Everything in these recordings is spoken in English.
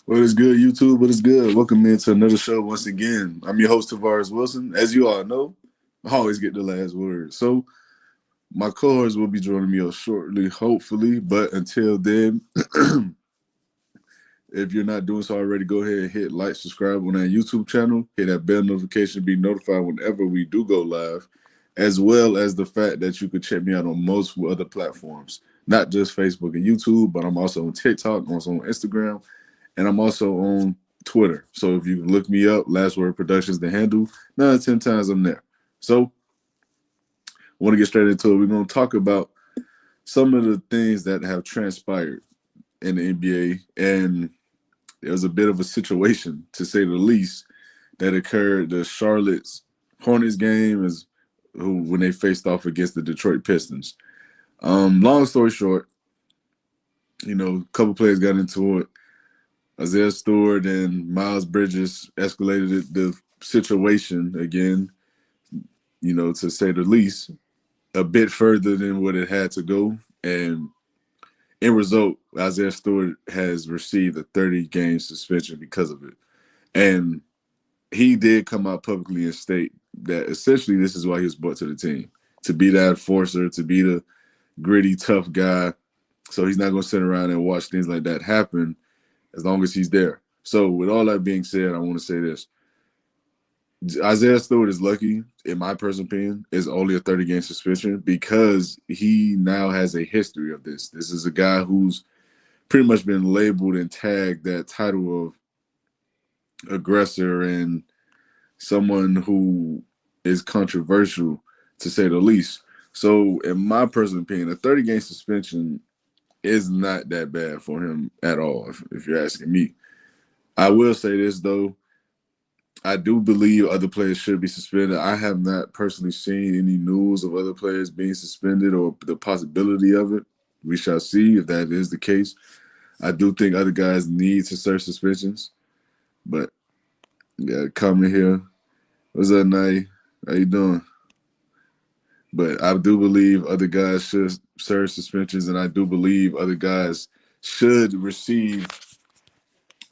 What is good, YouTube? What is good? Welcome into another show once again. I'm your host, Tavares Wilson. As you all know, I always get the last word. So, my co host will be joining me up shortly, hopefully. But until then, if you're not doing so already, go ahead and hit like, subscribe on our YouTube channel, hit that bell notification, be notified whenever we do go live, as well as the fact that you could check me out on most other platforms, not just Facebook and YouTube, but I'm also on TikTok, I'm also on Instagram, and I'm also on Twitter. So if you look me up, LastWord Productions, the handle, 9 to 10 times I'm there. So I want to get straight into it. We're going to talk about some of the things that have transpired in the NBA, and there was a bit of a situation, to say the least, that occurred. The Charlotte's Hornets game is who when they faced off against the Detroit Pistons. Long story short, a couple players got into it. Isaiah Stewart and Miles Bridges escalated the situation again, to say the least, a bit further than what it had to go. And in result, Isaiah Stewart has received a 30-game suspension because of it. And he did come out publicly and state that essentially this is why he was brought to the team, to be that enforcer, to be the gritty, tough guy. So he's not going to sit around and watch things like that happen as long as he's there. So with all that being said, I want to say this. Isaiah Stewart is lucky, in my personal opinion, is only a 30-game suspension because he now has a history of this. This is a guy who's pretty much been labeled and tagged that title of aggressor and someone who is controversial, to say the least. So in my personal opinion, a 30-game suspension is not that bad for him at all, if you're asking me. I will say this, though. I do believe other players should be suspended. I have not personally seen any news of other players being suspended or the possibility of it. We shall see if that is the case. I do think other guys need to serve suspensions, but yeah, coming here. What's up, Nay? How you doing? But I do believe other guys should serve suspensions, and I do believe other guys should receive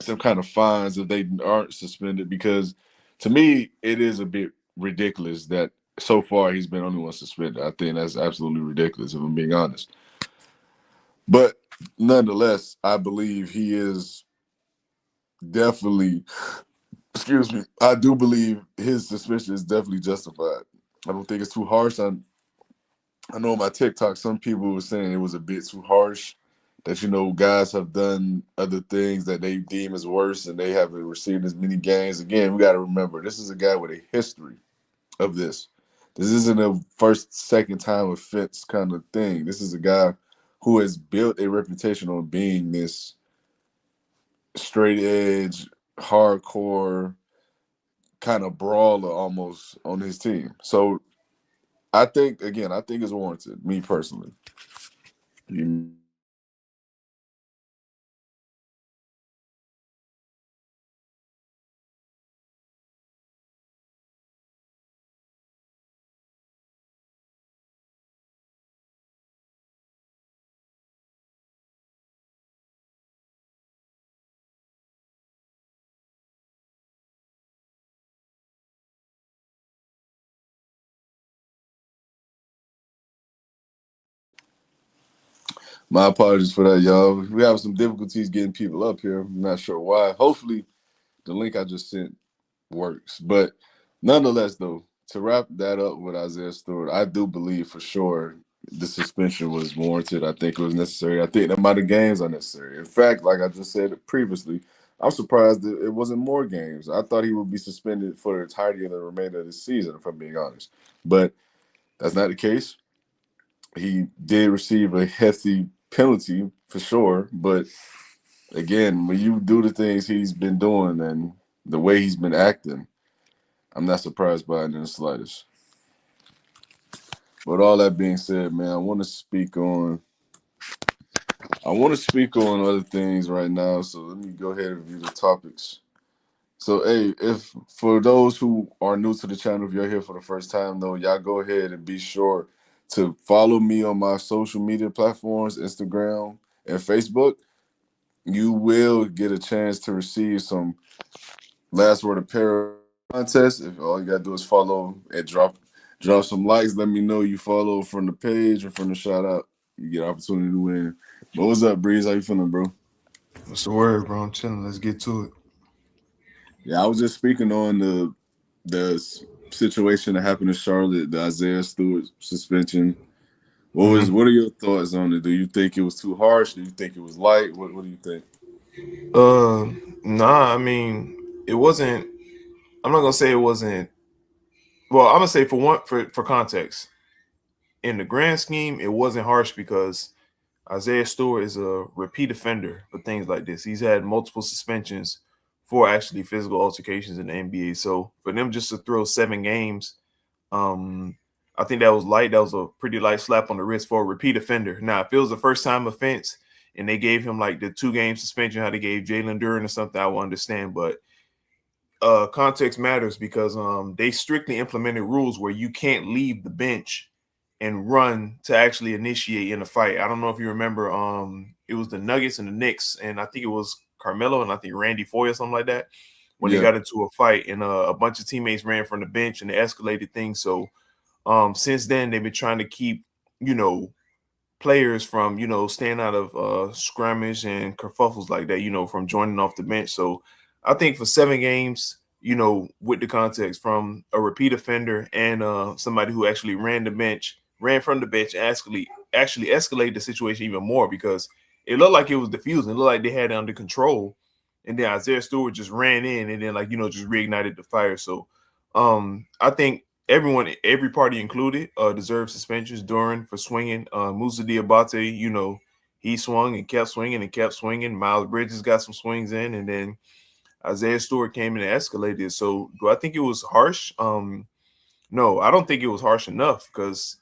some kind of fines if they aren't suspended, because to me it is a bit ridiculous that so far he's been only one suspended. I think that's absolutely ridiculous if I'm being honest. But nonetheless, I believe he is definitely, excuse me, I do believe his suspension is definitely justified. I don't think it's too harsh. I know on my TikTok some people were saying it was a bit too harsh, that guys have done other things that they deem as worse and they haven't received as many games. Again, we got to remember this is a guy with a history of this. This isn't a first, second time offense kind of thing. This is a guy who has built a reputation on being this straight edge, hardcore kind of brawler almost on his team. So I think it's warranted, me personally. You My apologies for that, y'all. We have some difficulties getting people up here. I'm not sure why. Hopefully, the link I just sent works. But nonetheless, though, to wrap that up with Isaiah Stewart, I do believe for sure the suspension was warranted. I think it was necessary. I think the amount of games are necessary. In fact, like I just said previously, I'm surprised that it wasn't more games. I thought he would be suspended for the entirety of the remainder of the season, if I'm being honest. But that's not the case. He did receive a hefty penalty for sure, but again, when you do the things he's been doing and the way he's been acting, I'm not surprised by it in the slightest. But all that being said, man, I want to speak on other things right now. So let me go ahead and review the topics. So hey, if for those who are new to the channel, if you're here for the first time though, y'all go ahead and be sure to follow me on my social media platforms, Instagram and Facebook. you will get a chance to receive some last word apparel contest. If all you gotta do is follow and drop some likes, let me know you follow from the page or from the shout out. You get an opportunity to win. But what's up, Breeze? How you feeling, bro? What's the word, bro? I'm chilling. Let's get to it. Yeah, I was just speaking on situation that happened in Charlotte, the Isaiah Stewart suspension. What are your thoughts on it? Do you think it was too harsh? Do you think it was light? What do you think? Uh, nah. I mean, it wasn't. I'm not gonna say it wasn't. Well, I'm gonna say for context, in the grand scheme, it wasn't harsh because Isaiah Stewart is a repeat offender for things like this. He's had multiple suspensions for actually physical altercations in the NBA. So for them just to throw 7 games, um, I think that was light. That was a pretty light slap on the wrist for a repeat offender. Now, if it was a first time offense and they gave him like the 2 game suspension, how they gave Jalen Duren or something, I will understand. But context matters because they strictly implemented rules where you can't leave the bench and run to actually initiate in a fight. I don't know if you remember, it was the Nuggets and the Knicks, and I think it was Carmelo and I think Randy Foye or something like that when they Yeah. got into a fight and a bunch of teammates ran from the bench and they escalated things. So since then they've been trying to keep, you know, players from, you know, staying out of scrimmage and kerfuffles like that, you know, from joining off the bench. So I think for 7 games, you know, with the context from a repeat offender and somebody who actually ran from the bench, actually escalated the situation even more because it looked like it was diffusing. It looked like they had it under control. And then Isaiah Stewart just ran in and then like, you know, just reignited the fire. So I think every party included, deserved suspensions during for swinging. Musa Diabate, you know, he swung and kept swinging and kept swinging. Miles Bridges got some swings in, and then Isaiah Stewart came in and escalated. So, do I think it was harsh? No, I don't think it was harsh enough because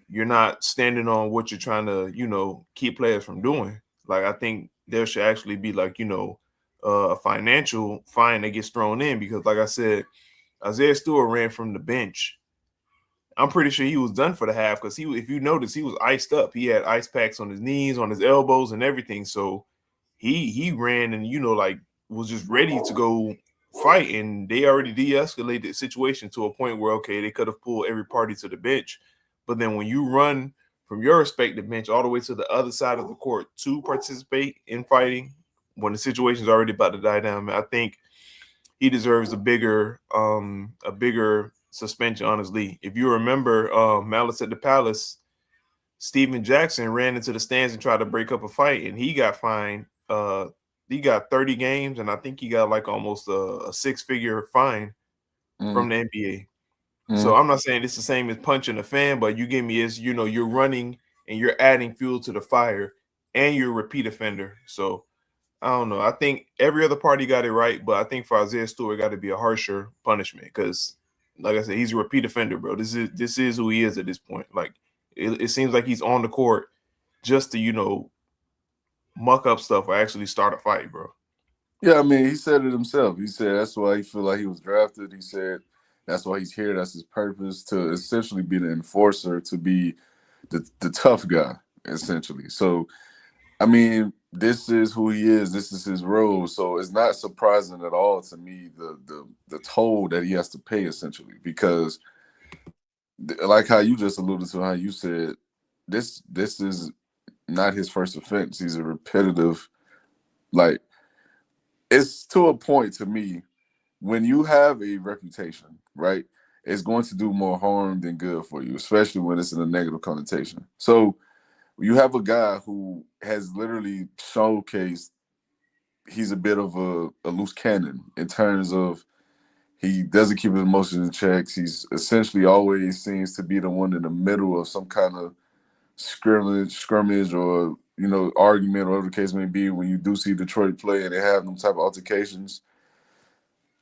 you're not standing on what you're trying to, you know, keep players from doing. Like, I think there should actually be like, you know, a financial fine that gets thrown in because, like I said, Isaiah Stewart ran from the bench. I'm pretty sure he was done for the half because if you notice, he was iced up. He had ice packs on his knees, on his elbows, and everything. So he ran and, you know, like was just ready to go fight, and they already de-escalated the situation to a point where okay, they could have pulled every party to the bench. But then when you run from your respective bench all the way to the other side of the court to participate in fighting, when the situation's already about to die down, man, I think he deserves a bigger suspension. Honestly, if you remember, Malice at the Palace, Steven Jackson ran into the stands and tried to break up a fight, and he got fined. He got 30 games, and I think he got like almost a 6-figure fine Mm-hmm. from the NBA. So I'm not saying it's the same as punching a fan, but you give me is, you know, you're running and you're adding fuel to the fire, and you're a repeat offender. So I don't know. I think every other party got it right, but I think for Isaiah Stewart, got to be a harsher punishment because, like I said, he's a repeat offender, bro. This is who he is at this point. Like it seems like he's on the court just to, you know, muck up stuff or actually start a fight, bro. Yeah, I mean, he said it himself. He said that's why he feel like he was drafted. He said that's why he's here. That's his purpose to essentially be the enforcer, to be the tough guy, essentially. So, I mean, this is who he is. This is his role. So it's not surprising at all to me the toll that he has to pay, essentially, because like how you just alluded to, how you said this is not his first offense. He's a repetitive, like it's to a point to me when you have a reputation, right, it's going to do more harm than good for you, especially when it's in a negative connotation. So you have a guy who has literally showcased he's a bit of a loose cannon in terms of he doesn't keep his emotions in checks. He's essentially always seems to be the one in the middle of some kind of scrimmage or argument or whatever the case may be. When you do see Detroit play and they have them type of altercations,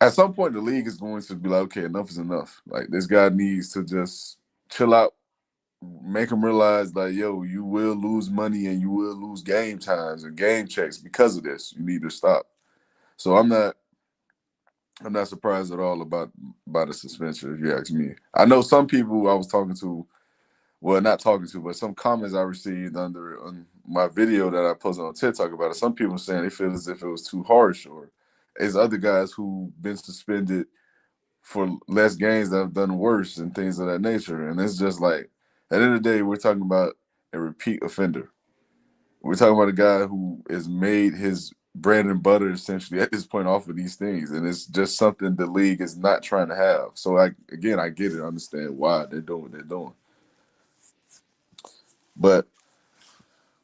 at some point the league is going to be like, okay, enough is enough. Like this guy needs to just chill out, make him realize like, yo, you will lose money and you will lose game times and game checks because of this. You need to stop. So I'm not surprised at all about the suspension, if you ask me. I know some people I was talking to well, not talking to, but some comments I received under on my video that I posted on TikTok about it. Some people saying they feel as if it was too harsh, or there's other guys who been suspended for less games that have done worse and things of that nature. And it's just like at the end of the day, we're talking about a repeat offender. We're talking about a guy who has made his bread and butter essentially at this point off of these things, and it's just something the league is not trying to have. So I get it, I understand why they're doing what they're doing. But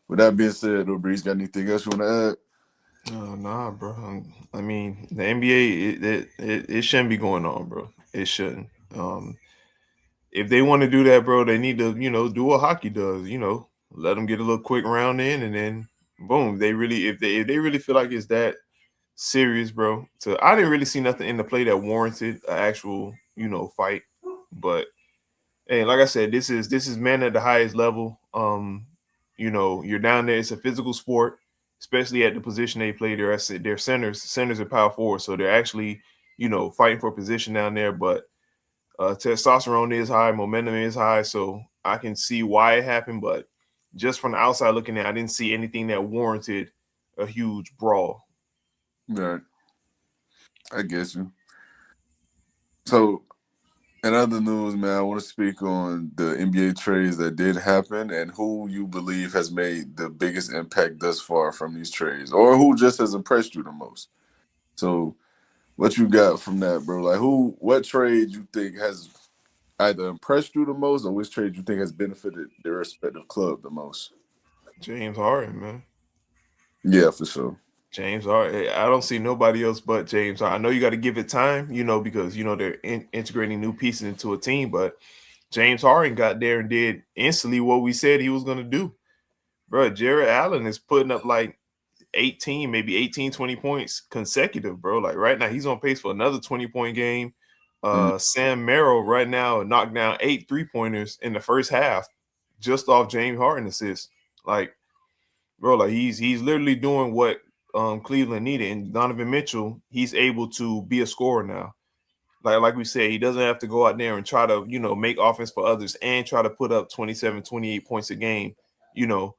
with that being said, though, Breeze, got anything else you want to add? Oh, nah, bro. I mean, the NBA it shouldn't be going on, bro. It shouldn't. Um, if they want to do that, bro, they need to do what hockey does. Let them get a little quick round in, and then boom. They really if they really feel like it's that serious, bro. So I didn't really see nothing in the play that warranted an actual fight, but and like I said, this is man at the highest level. You're down there. It's a physical sport, especially at the position they play. They're centers and power forward, so they're actually fighting for position down there. But testosterone is high, momentum is high, so I can see why it happened. But just from the outside looking at, I didn't see anything that warranted a huge brawl. Right, I guess you. So, in other news, man, I want to speak on the NBA trades that did happen and who you believe has made the biggest impact thus far from these trades, or who just has impressed you the most. So, what you got from that, bro? Like, what trade you think has either impressed you the most, or which trade you think has benefited their respective club the most? James Harden, man. Yeah, for sure. James Harden. I don't see nobody else but James Harden. I know you got to give it time, because they're integrating new pieces into a team, but James Harden got there and did instantly what we said he was going to do. Bro, Jared Allen is putting up like 18, maybe 18, 20 points consecutive, bro. Like right now, he's on pace for another 20-point game. Mm, Sam Merrill right now knocked down 8 3-pointers in the first half just off James Harden assists. Like, bro, like he's literally doing what Cleveland needed. And Donovan Mitchell, he's able to be a scorer now. Like we said, he doesn't have to go out there and try to, make offense for others and try to put up 27, 28 points a game, you know,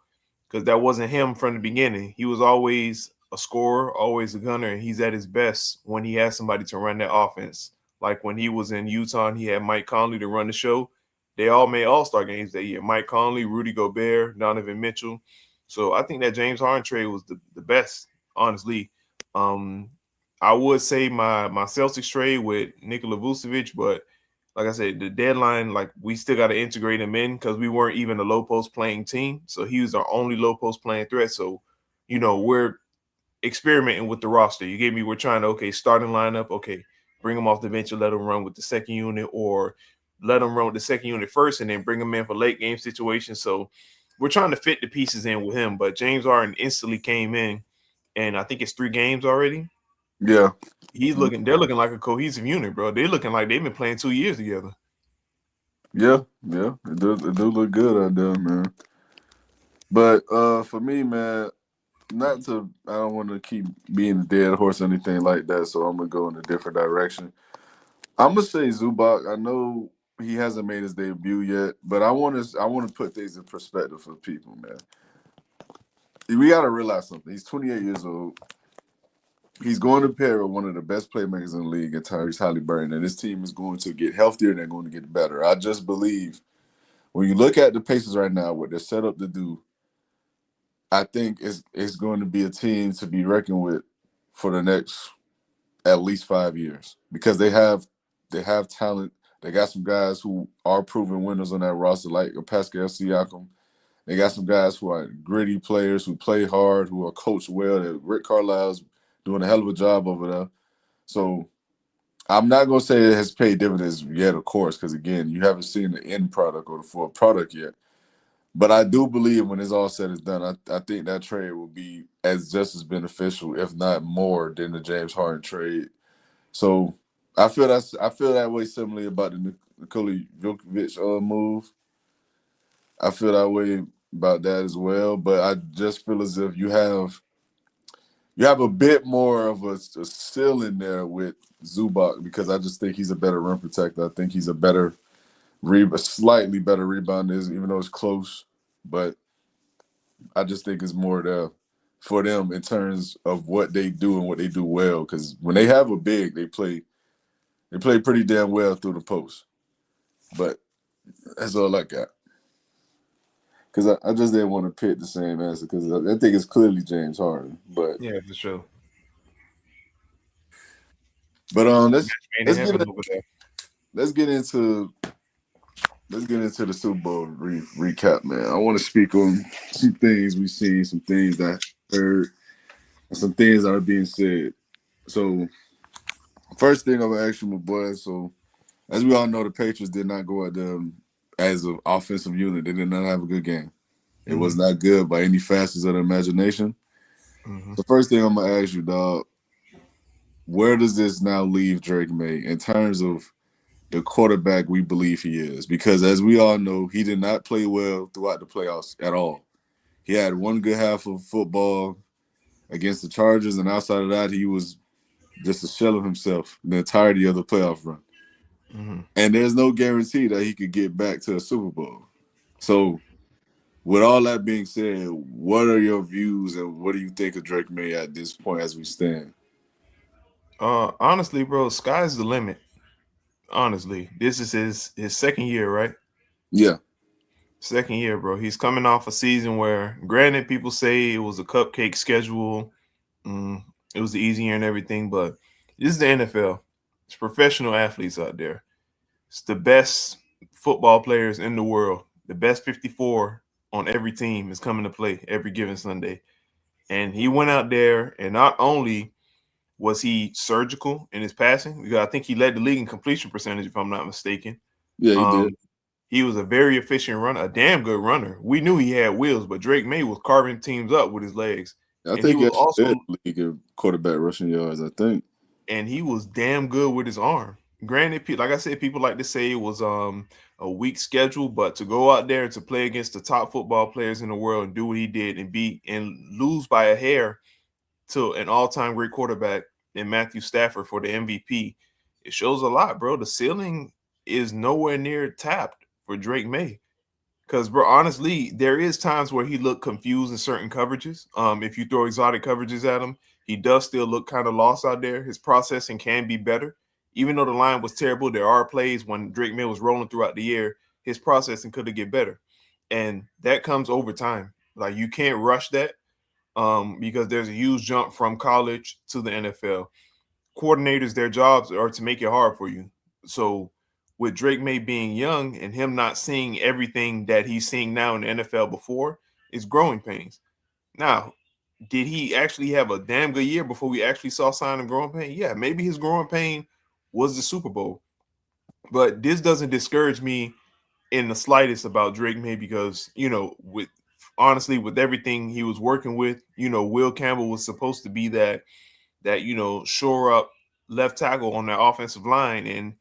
because that wasn't him from the beginning. He was always a scorer, always a gunner, and he's at his best when he has somebody to run that offense. Like when he was in Utah and he had Mike Conley to run the show. They all made all-star games that year. Mike Conley, Rudy Gobert, Donovan Mitchell. So I think that James Harden trade was the best, honestly. Um, I would say my Celtics trade with Nikola Vucevic, but like I said, the deadline, like we still got to integrate him in because we weren't even a low post playing team. So he was our only low post playing threat. So, we're experimenting with the roster. You gave me, we're trying to, okay, starting lineup, okay, bring him off the bench and let him run with the second unit, or let him run with the second unit first and then bring him in for late game situations. So we're trying to fit the pieces in with him. But James Harden instantly came in, and I think it's 3 games already. yeah, They're looking like a cohesive unit, bro. They're looking like they've been playing 2 years together. yeah, yeah. It do look good out there, man. But for me, man, not to I don't want to keep being a dead horse or anything like that, so I'm gonna go in a different direction. I'm gonna say Zubac. I know he hasn't made his debut yet, but I want to put things in perspective for people, man. We gotta realize something. He's 28 years old. He's going to pair with one of the best playmakers in the league, and Tyrese Halliburton, and this team is going to get healthier and they're going to get better. I just believe when you look at the Pacers right now, what they're set up to do, I think it's going to be a team to be reckoned with for the next at least 5 years because they have talent. They got some guys who are proven winners on that roster, like Pascal Siakam. They got some guys who are gritty players who play hard, who are coached well. Rick Carlisle's doing a hell of a job over there. So I'm not gonna say it has paid dividends yet, of course, because again, you haven't seen the end product or the full product yet. But I do believe when it's all said and done, I think that trade will be as just as beneficial, if not more, than the James Harden trade. So I feel that way similarly about the Nikola Jokic move. I feel that way about that as well. But I just feel as if you have a bit more of a ceiling there with Zubac because I just think he's a better rim protector. I think he's a better slightly better rebounders, even though it's close. But I just think it's more there for them in terms of what they do and what they do well. Because when they have a big, they play pretty damn well through the post. But that's all I got. Because I just didn't want to pick the same answer because I think it's clearly James Harden. But Yeah, for sure. but let's Match made in let's get heaven over there. let's get into the Super Bowl recap, man. I want to speak on some things we've seen, some things that I heard, and some things that are being said. So first thing I'm gonna ask you, my boy. So as we all know, the Patriots did not go at them as an offensive unit. They did not have a good game. It was Mm-hmm. not good by any facets of the imagination. Mm-hmm. The first thing I'm gonna ask you, dog, where does this now leave Drake May in terms of the quarterback we believe he is? Because as we all know, he did not play well throughout the playoffs at all. He had one good half of football against the Chargers, and outside of that, he was just a shell of himself the entirety of the playoff run. Mm-hmm. And there's no guarantee that he could get back to a Super Bowl. So, with all that being said, what are your views and what do you think of Drake May at this point as we stand? Honestly, bro, sky's the limit. Honestly, this is his second year, right? Yeah, Second year, bro. He's coming off a season where, granted, people say it was a cupcake schedule. Mm, it was the easy year and everything, but this is the NFL. It's professional athletes out there. It's the best football players in the world. The best 54 on every team is coming to play every given Sunday. And he went out there, and not only was he surgical in his passing, because I think he led the league in completion percentage, if I'm not mistaken. yeah, he did. Um, he was a very efficient runner, a damn good runner. We knew he had wheels, but Drake May was carving teams up with his legs. I And he think he was actually led also the league in quarterback rushing yards. I think. and he was damn good with his arm. Granted, like I said, people like to say it was a weak schedule, but to go out there and to play against the top football players in the world and do what he did and beat and lose by a hair to an all-time great quarterback in Matthew Stafford for the MVP, it shows a lot, bro. The ceiling is nowhere near tapped for Drake May. Because, bro, honestly, there is times where he looked confused in certain coverages. If you throw exotic coverages at him, he does still look kind of lost out there. His processing can be better. Even though the line was terrible, there are plays when Drake May was rolling throughout the year, his processing could have get better. And that comes over time. Like, you can't rush that because there's a huge jump from college to the NFL. Coordinators, their jobs are to make it hard for you. So with Drake May being young and him not seeing everything that he's seeing now in the NFL before, it's growing pains. Now, did he actually have a damn good year before we actually saw sign of growing pain? Yeah, maybe his growing pain was the Super Bowl. But this doesn't discourage me in the slightest about Drake May because, with honestly, with everything he was working with, Will Campbell was supposed to be that shore up left tackle on that offensive line, and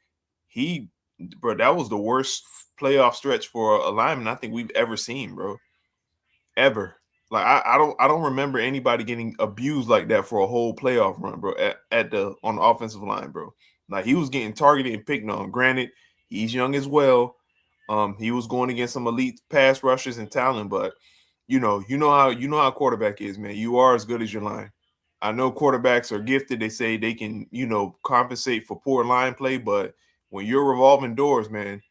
he, bro, that was the worst playoff stretch for a lineman I think we've ever seen, bro, ever. Like I don't remember anybody getting abused like that for a whole playoff run, bro. At the on the offensive line, bro. Like he was getting targeted and picked on. Granted, he's young as well. He was going against some elite pass rushers and talent, but you know how quarterback is, man. You are as good as your line. I know quarterbacks are gifted. They say they can, compensate for poor line play, but when you're revolving doors, man,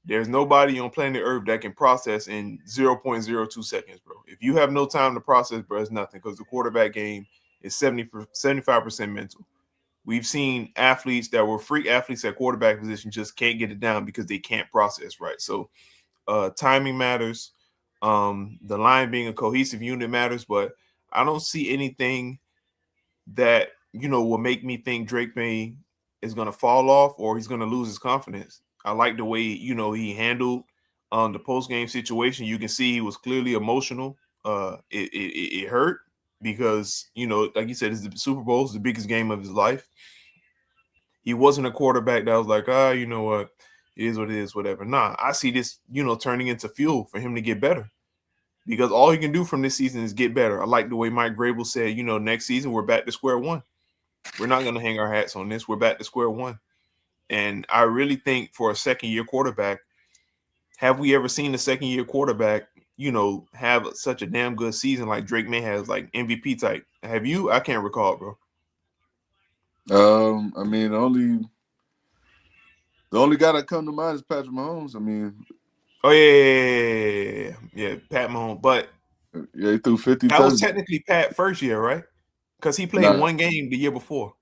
there's nobody on planet Earth that can process in 0.02 seconds, bro. If you have no time to process, bro, it's nothing because the quarterback game is 75% mental. We've seen athletes that were freak athletes at quarterback position just can't get it down because they can't process right. So timing matters. The line being a cohesive unit matters, but I don't see anything that will make me think Drake May is going to fall off or he's going to lose his confidence. I like the way he handled the post game situation. You can see he was clearly emotional. It hurt because like you said, it's the Super Bowl, is the biggest game of his life. He wasn't a quarterback that was like, you know what, it is what it is, whatever. Nah, I see this turning into fuel for him to get better because all he can do from this season is get better. I like the way Mike Grable said, next season we're back to square one. We're not going to hang our hats on this. We're back to square one. And I really think for a second year quarterback, have we ever seen a second year quarterback, have such a damn good season like Drake May has, like MVP type? Have you? I can't recall, bro. I mean, the only guy that come to mind is Patrick Mahomes. I mean, Oh yeah, Pat Mahomes. But yeah, he threw 50 that was touchdowns. technically Pat first year, right? Because he played Nah, one game the year before.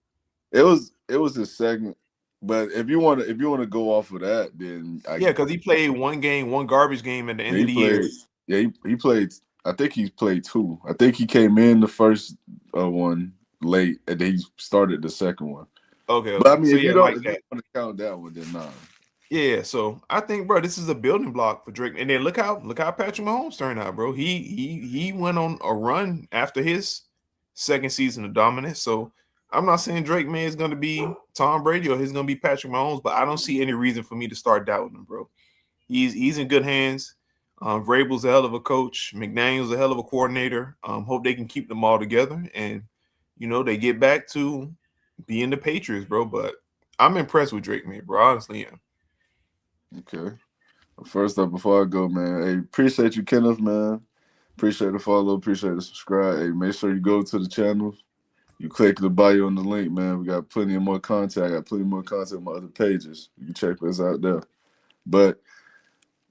it was his second. But if you wanna go off of that, then Yeah, because he played one game, one garbage game at the end yeah, of he the year. played. Yeah, he played. I think he played two. I think he came in the first one late, and then he started the second one. Okay, But I okay. mean, So if you yeah, don't like if you that. don't want to count that one, then nah. Yeah, so I think, bro, this is a building block for Drake. And then look how Patrick Mahomes turned out, bro. He went on a run after his second season of dominance. So I'm not saying Drake May is gonna be Tom Brady or he's gonna be Patrick Mahomes, but I don't see any reason for me to start doubting him, bro. He's in good hands. Vrabel's a hell of a coach. McDaniel's a hell of a coordinator. Hope they can keep them all together and they get back to being the Patriots, bro. But I'm impressed with Drake May, bro. Honestly, yeah. Okay. First up, before I go, man, hey, appreciate you, Kenneth, man. Appreciate the follow. Appreciate the subscribe. Hey, make sure you go to the channel. You click the bio on the link, man. We got plenty of more content. I got plenty more content on my other pages. You can check us out there. But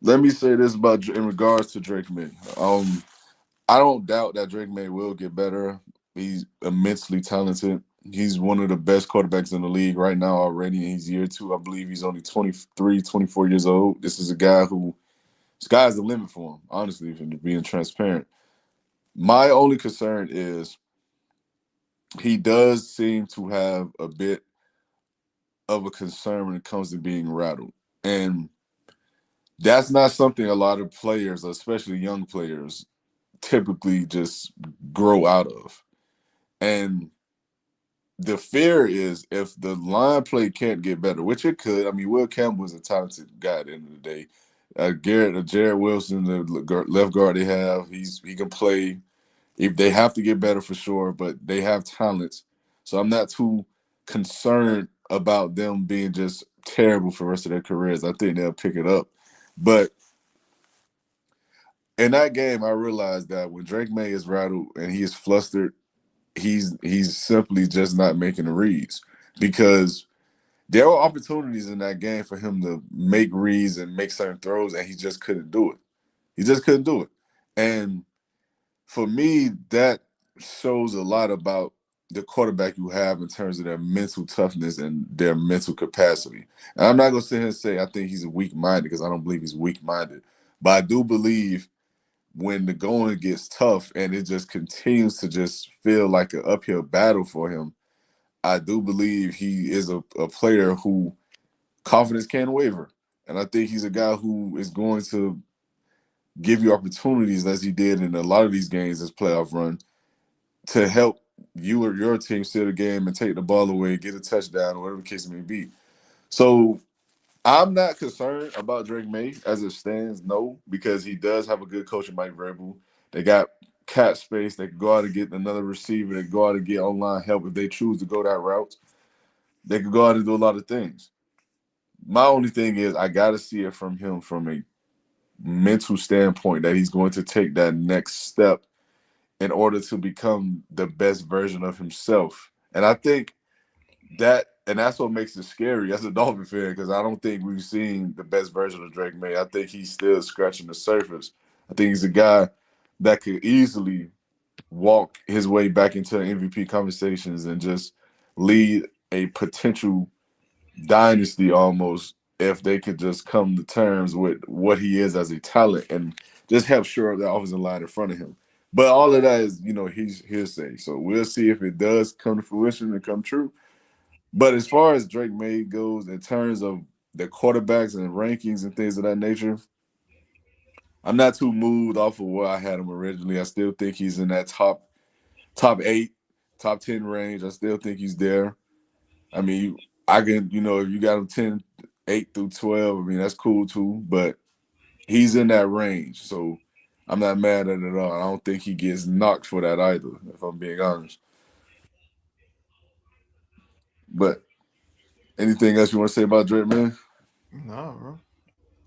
let me say this about in regards to Drake May. I don't doubt that Drake May will get better. He's immensely talented. He's one of the best quarterbacks in the league right now already. In his year two, I believe he's only 23, 24 years old. This is a guy who, sky's the limit for him, honestly, if I'm being transparent. My only concern is he does seem to have a bit of a concern when it comes to being rattled. And that's not something a lot of players, especially young players, typically just grow out of. And the fear is if the line play can't get better, which it could. I mean, Will Campbell is a talented guy at the end of the day. Jared Wilson, the left guard they have, he can play. If they have to get better for sure, but they have talents, so I'm not too concerned about them being just terrible for the rest of their careers. I think they'll pick it up. But in that game, I realized that when Drake May is rattled and he is flustered, he's simply just not making the reads because there were opportunities in that game for him to make reads and make certain throws, and he just couldn't do it. He just couldn't do it. And for me, that shows a lot about the quarterback you have in terms of their mental toughness and their mental capacity. And I'm not going to sit here and say I think he's weak minded because I don't believe he's weak minded. But I do believe when the going gets tough and it just continues to just feel like an uphill battle for him, I do believe he is a player who confidence can waver. And I think he's a guy who is going to give you opportunities as he did in a lot of these games this playoff run to help you or your team steal the game and take the ball away, get a touchdown, or whatever the case may be. So I'm not concerned about Drake May as it stands, no, because he does have a good coach in Mike Vrabel. They got cap space. They can go out and get another receiver. They can go out and get online help if they choose to go that route. They can go out and do a lot of things. My only thing is I got to see it from him from a mental standpoint that he's going to take that next step in order to become the best version of himself. And I think that's what makes it scary as a Dolphin fan because I don't think we've seen the best version of Drake May. I think he's still scratching the surface. I think he's a guy that could easily walk his way back into MVP conversations and just lead a potential dynasty almost if they could just come to terms with what he is as a talent and just help shore up the offensive line in front of him. But all of that is, he's hearsay. So we'll see if it does come to fruition and come true. But as far as Drake May goes, in terms of the quarterbacks and rankings and things of that nature, I'm not too moved off of where I had him originally. I still think he's in that top eight, top 10 range. I still think he's there. I mean, I can, if you got him 10, 8 through 12, I mean, that's cool too, but he's in that range. So I'm not mad at it at all. I don't think he gets knocked for that either, if I'm being honest. But anything else you want to say about Drake, man? No, bro.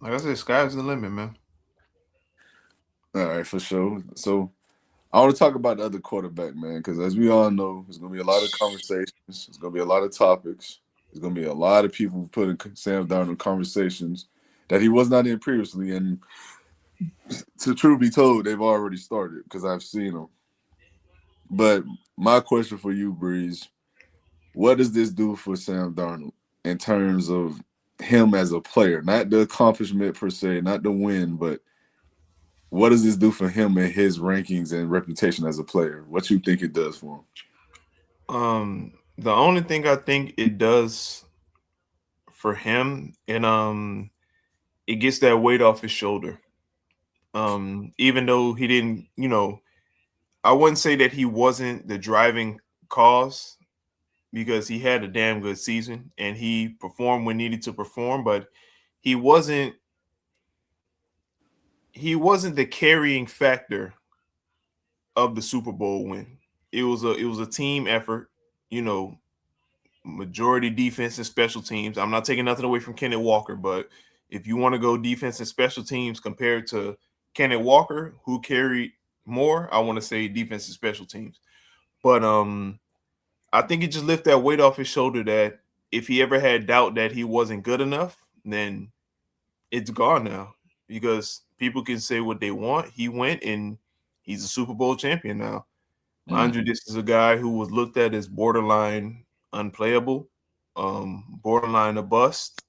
Like I said, sky's the limit, man. All right, for sure. So I want to talk about the other quarterback, man, because as we all know, there's going to be a lot of conversations. There's going to be a lot of topics. There's going to be a lot of people putting Sam Darnold in conversations that he was not in previously. And to truth be told, they've already started because I've seen them. But my question for you, Breeze, what does this do for Sam Darnold in terms of him as a player? Not the accomplishment per se, not the win, but what does this do for him and his rankings and reputation as a player? What you think it does for him? The only thing I think it does for him, and it gets that weight off his shoulder. Even though he didn't, I wouldn't say that he wasn't the driving cause because he had a damn good season and he performed when needed to perform, but he wasn't he wasn't the carrying factor of the Super Bowl win. It was a team effort, you know, majority defense and special teams. I'm not taking nothing away from Kenneth Walker, but if you want to go defense and special teams compared to Kenneth Walker, who carried more, I want to say defense and special teams. But I think it just lifted that weight off his shoulder that if he ever had doubt that he wasn't good enough, then it's gone now because people can say what they want. He went and he's a Super Bowl champion now. Mind you, Mm-hmm. this is a guy who was looked at as borderline unplayable, borderline a bust,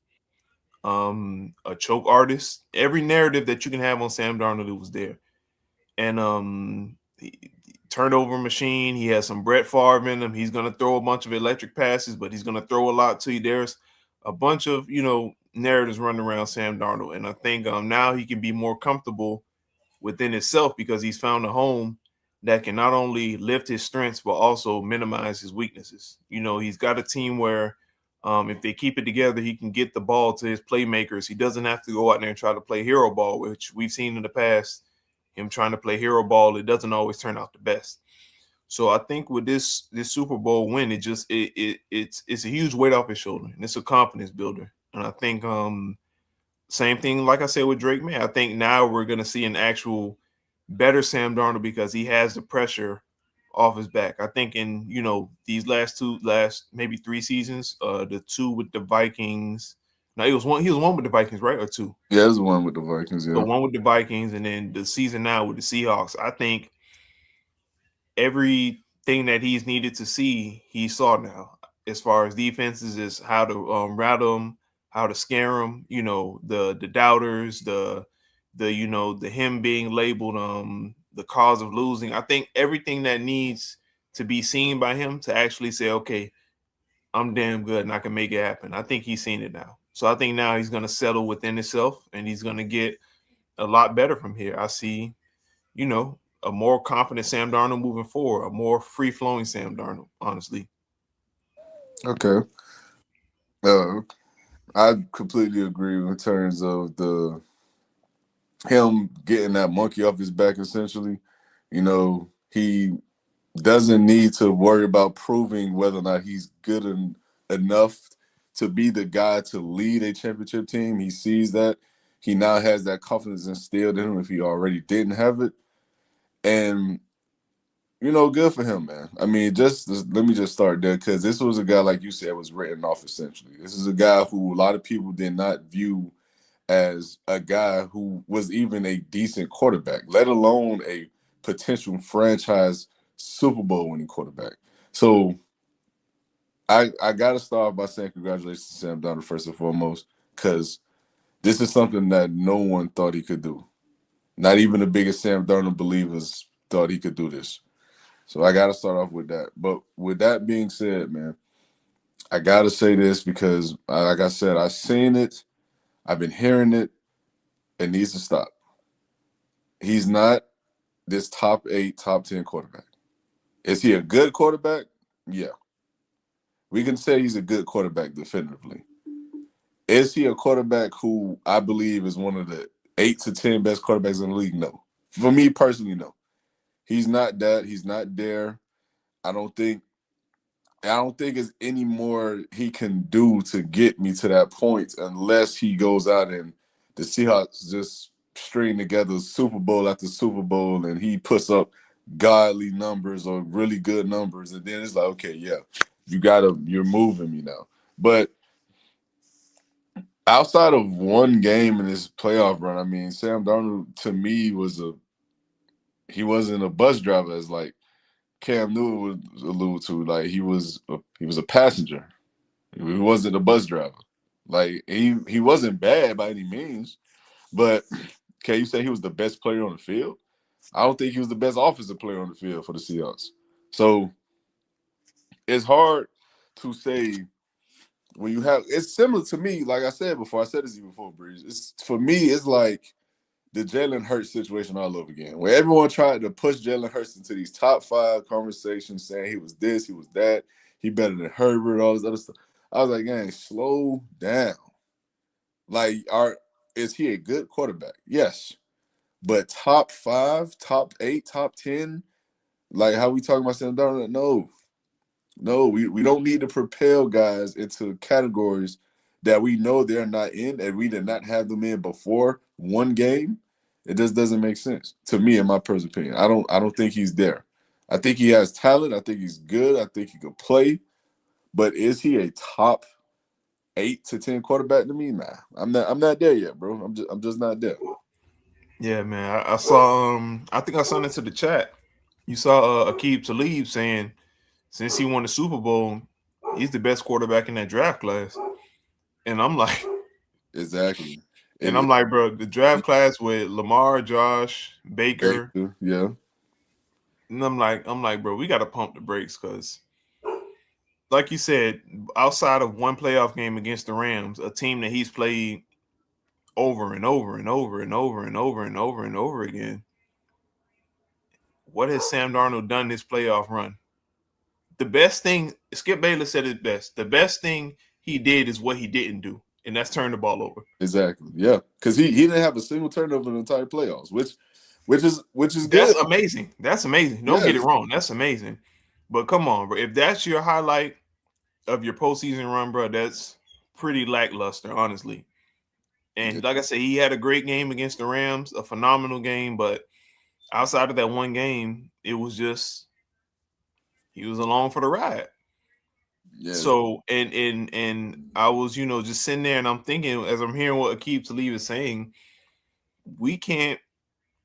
a choke artist. Every narrative that you can have on Sam Darnold was there. And turnover machine. He has some Brett Favre in him. He's going to throw a bunch of electric passes, but he's going to throw a lot to you. There's a bunch of narratives running around Sam Darnold, and I think now he can be more comfortable within himself because he's found a home that can not only lift his strengths but also minimize his weaknesses. He's got a team where if they keep it together, he can get the ball to his playmakers. He doesn't have to go out there and try to play hero ball, which we've seen in the past. Him trying to play hero ball, it doesn't always turn out the best. So I think with this Super Bowl win, it's a huge weight off his shoulder, and it's a confidence builder. And I think same thing, like I said with Drake May. I think now we're gonna see an actual better Sam Darnold because he has the pressure off his back. I think in these last maybe 3 seasons, the two with the Vikings. No, he was one with the Vikings, right? Or two? Yeah, there's one with the Vikings. So Yeah. one with the Vikings, and then the season now with the Seahawks. I think everything that he's needed to see, he saw now. As far as defenses, is how to rattle them, how to scare them. The doubters, the him being labeled the cause of losing. I think everything that needs to be seen by him to actually say, okay, I'm damn good and I can make it happen. I think he's seen it now. So I think now he's going to settle within himself and he's going to get a lot better from here. I see, a more confident Sam Darnold moving forward, a more free flowing Sam Darnold, honestly. Okay. Uh, I completely agree in terms of the him getting that monkey off his back. Essentially, he doesn't need to worry about proving whether or not he's enough to be the guy to lead a championship team. He sees that. He now has that confidence instilled in him if he already didn't have it. And, good for him, man. I mean, let me just start there because this was a guy, like you said, was written off essentially. This is a guy who a lot of people did not view as a guy who was even a decent quarterback, let alone a potential franchise Super Bowl winning quarterback. So I got to start by saying congratulations to Sam Darnold first and foremost, because this is something that no one thought he could do. Not even the biggest Sam Darnold believers thought he could do this. So I got to start off with that. But with that being said, man, I got to say this because, like I said, I've seen it. I've been hearing it. It needs to stop. He's not this top 8, top 10 quarterback. Is he a good quarterback? Yeah. We can say he's a good quarterback definitively. Is he a quarterback who I believe is one of the 8 to 10 best quarterbacks in the league? No. For me personally, no. He's not that. He's not there. I don't think it's any more he can do to get me to that point unless he goes out and the Seahawks just string together Super Bowl after Super Bowl, and he puts up godly numbers or really good numbers, and then it's like, okay, yeah, you're moving me now. But outside of one game in this playoff run, I mean, Sam Darnold to me he wasn't a bus driver as like Cam Newton would allude to. Like he was a passenger. He wasn't a bus driver. Like he wasn't bad by any means, but can you say he was the best player on the field? I don't think he was the best offensive player on the field for the Seahawks. So it's hard to say when you have. It's similar to me, like I said before. I said this even before, Breeze. It's for me. It's like the Jalen Hurts situation all over again, where everyone tried to push Jalen Hurts into these top 5 conversations, saying he was this, he was that, he better than Herbert, all this other stuff. I was like, gang, slow down. Like, is he a good quarterback? Yes, but top 5, top 8, top 10, like how we talking about Sam Darnold? No, no, we don't need to propel guys into categories that we know they're not in, and we did not have them in before one game. It just doesn't make sense to me, in my personal opinion. I don't think he's there. I think he has talent. I think he's good. I think he could play. But is he a top 8 to 10 quarterback to me? Nah, I'm not there yet, bro. I'm just not there. Yeah, man. I saw I think I saw into the chat. You saw Aqib Talib saying since he won the Super Bowl, he's the best quarterback in that draft class. And I'm like, Exactly. and And I'm like, bro, the draft class with Lamar, Josh, Baker, yeah, and I'm like, bro, we got to pump the brakes because, like you said, outside of one playoff game against the Rams, a team that he's played over and over and over and over and over and over and over again, what has Sam Darnold done this playoff run? The best thing, Skip Bayless said it best. The best thing he did is what he didn't do, and that's turn the ball over. exactly. Yeah, because he didn't have a single turnover in the entire playoffs, which is That's good. amazing. That's amazing. Don't get it Yes, wrong. That's amazing. But come on, bro. If that's your highlight of your postseason run, bro, that's pretty lackluster, honestly. yeah, And like I said, he had a great game against the Rams, a phenomenal game. But outside of that one game, it was just he was along for the ride. yes, So and I was, just sitting there and I'm thinking as I'm hearing what Aqib Talib is saying, we can't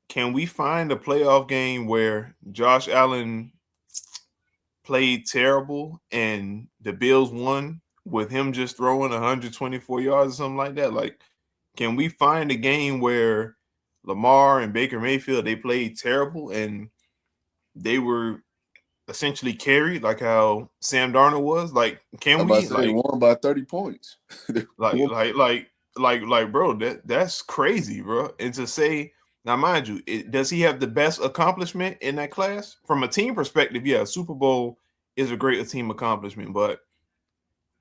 can we find a playoff game where Josh Allen played terrible and the Bills won with him just throwing 124 yards or something like that? Like, can we find a game where Lamar and Baker Mayfield they played terrible and they were essentially carried like how Sam Darnold was? Like, can I'm about we to say they won by 30 points. They like won- like like bro, that's crazy, bro. And to say now, mind you, does he have the best accomplishment in that class from a team perspective? Yeah, Super Bowl is a great team accomplishment, but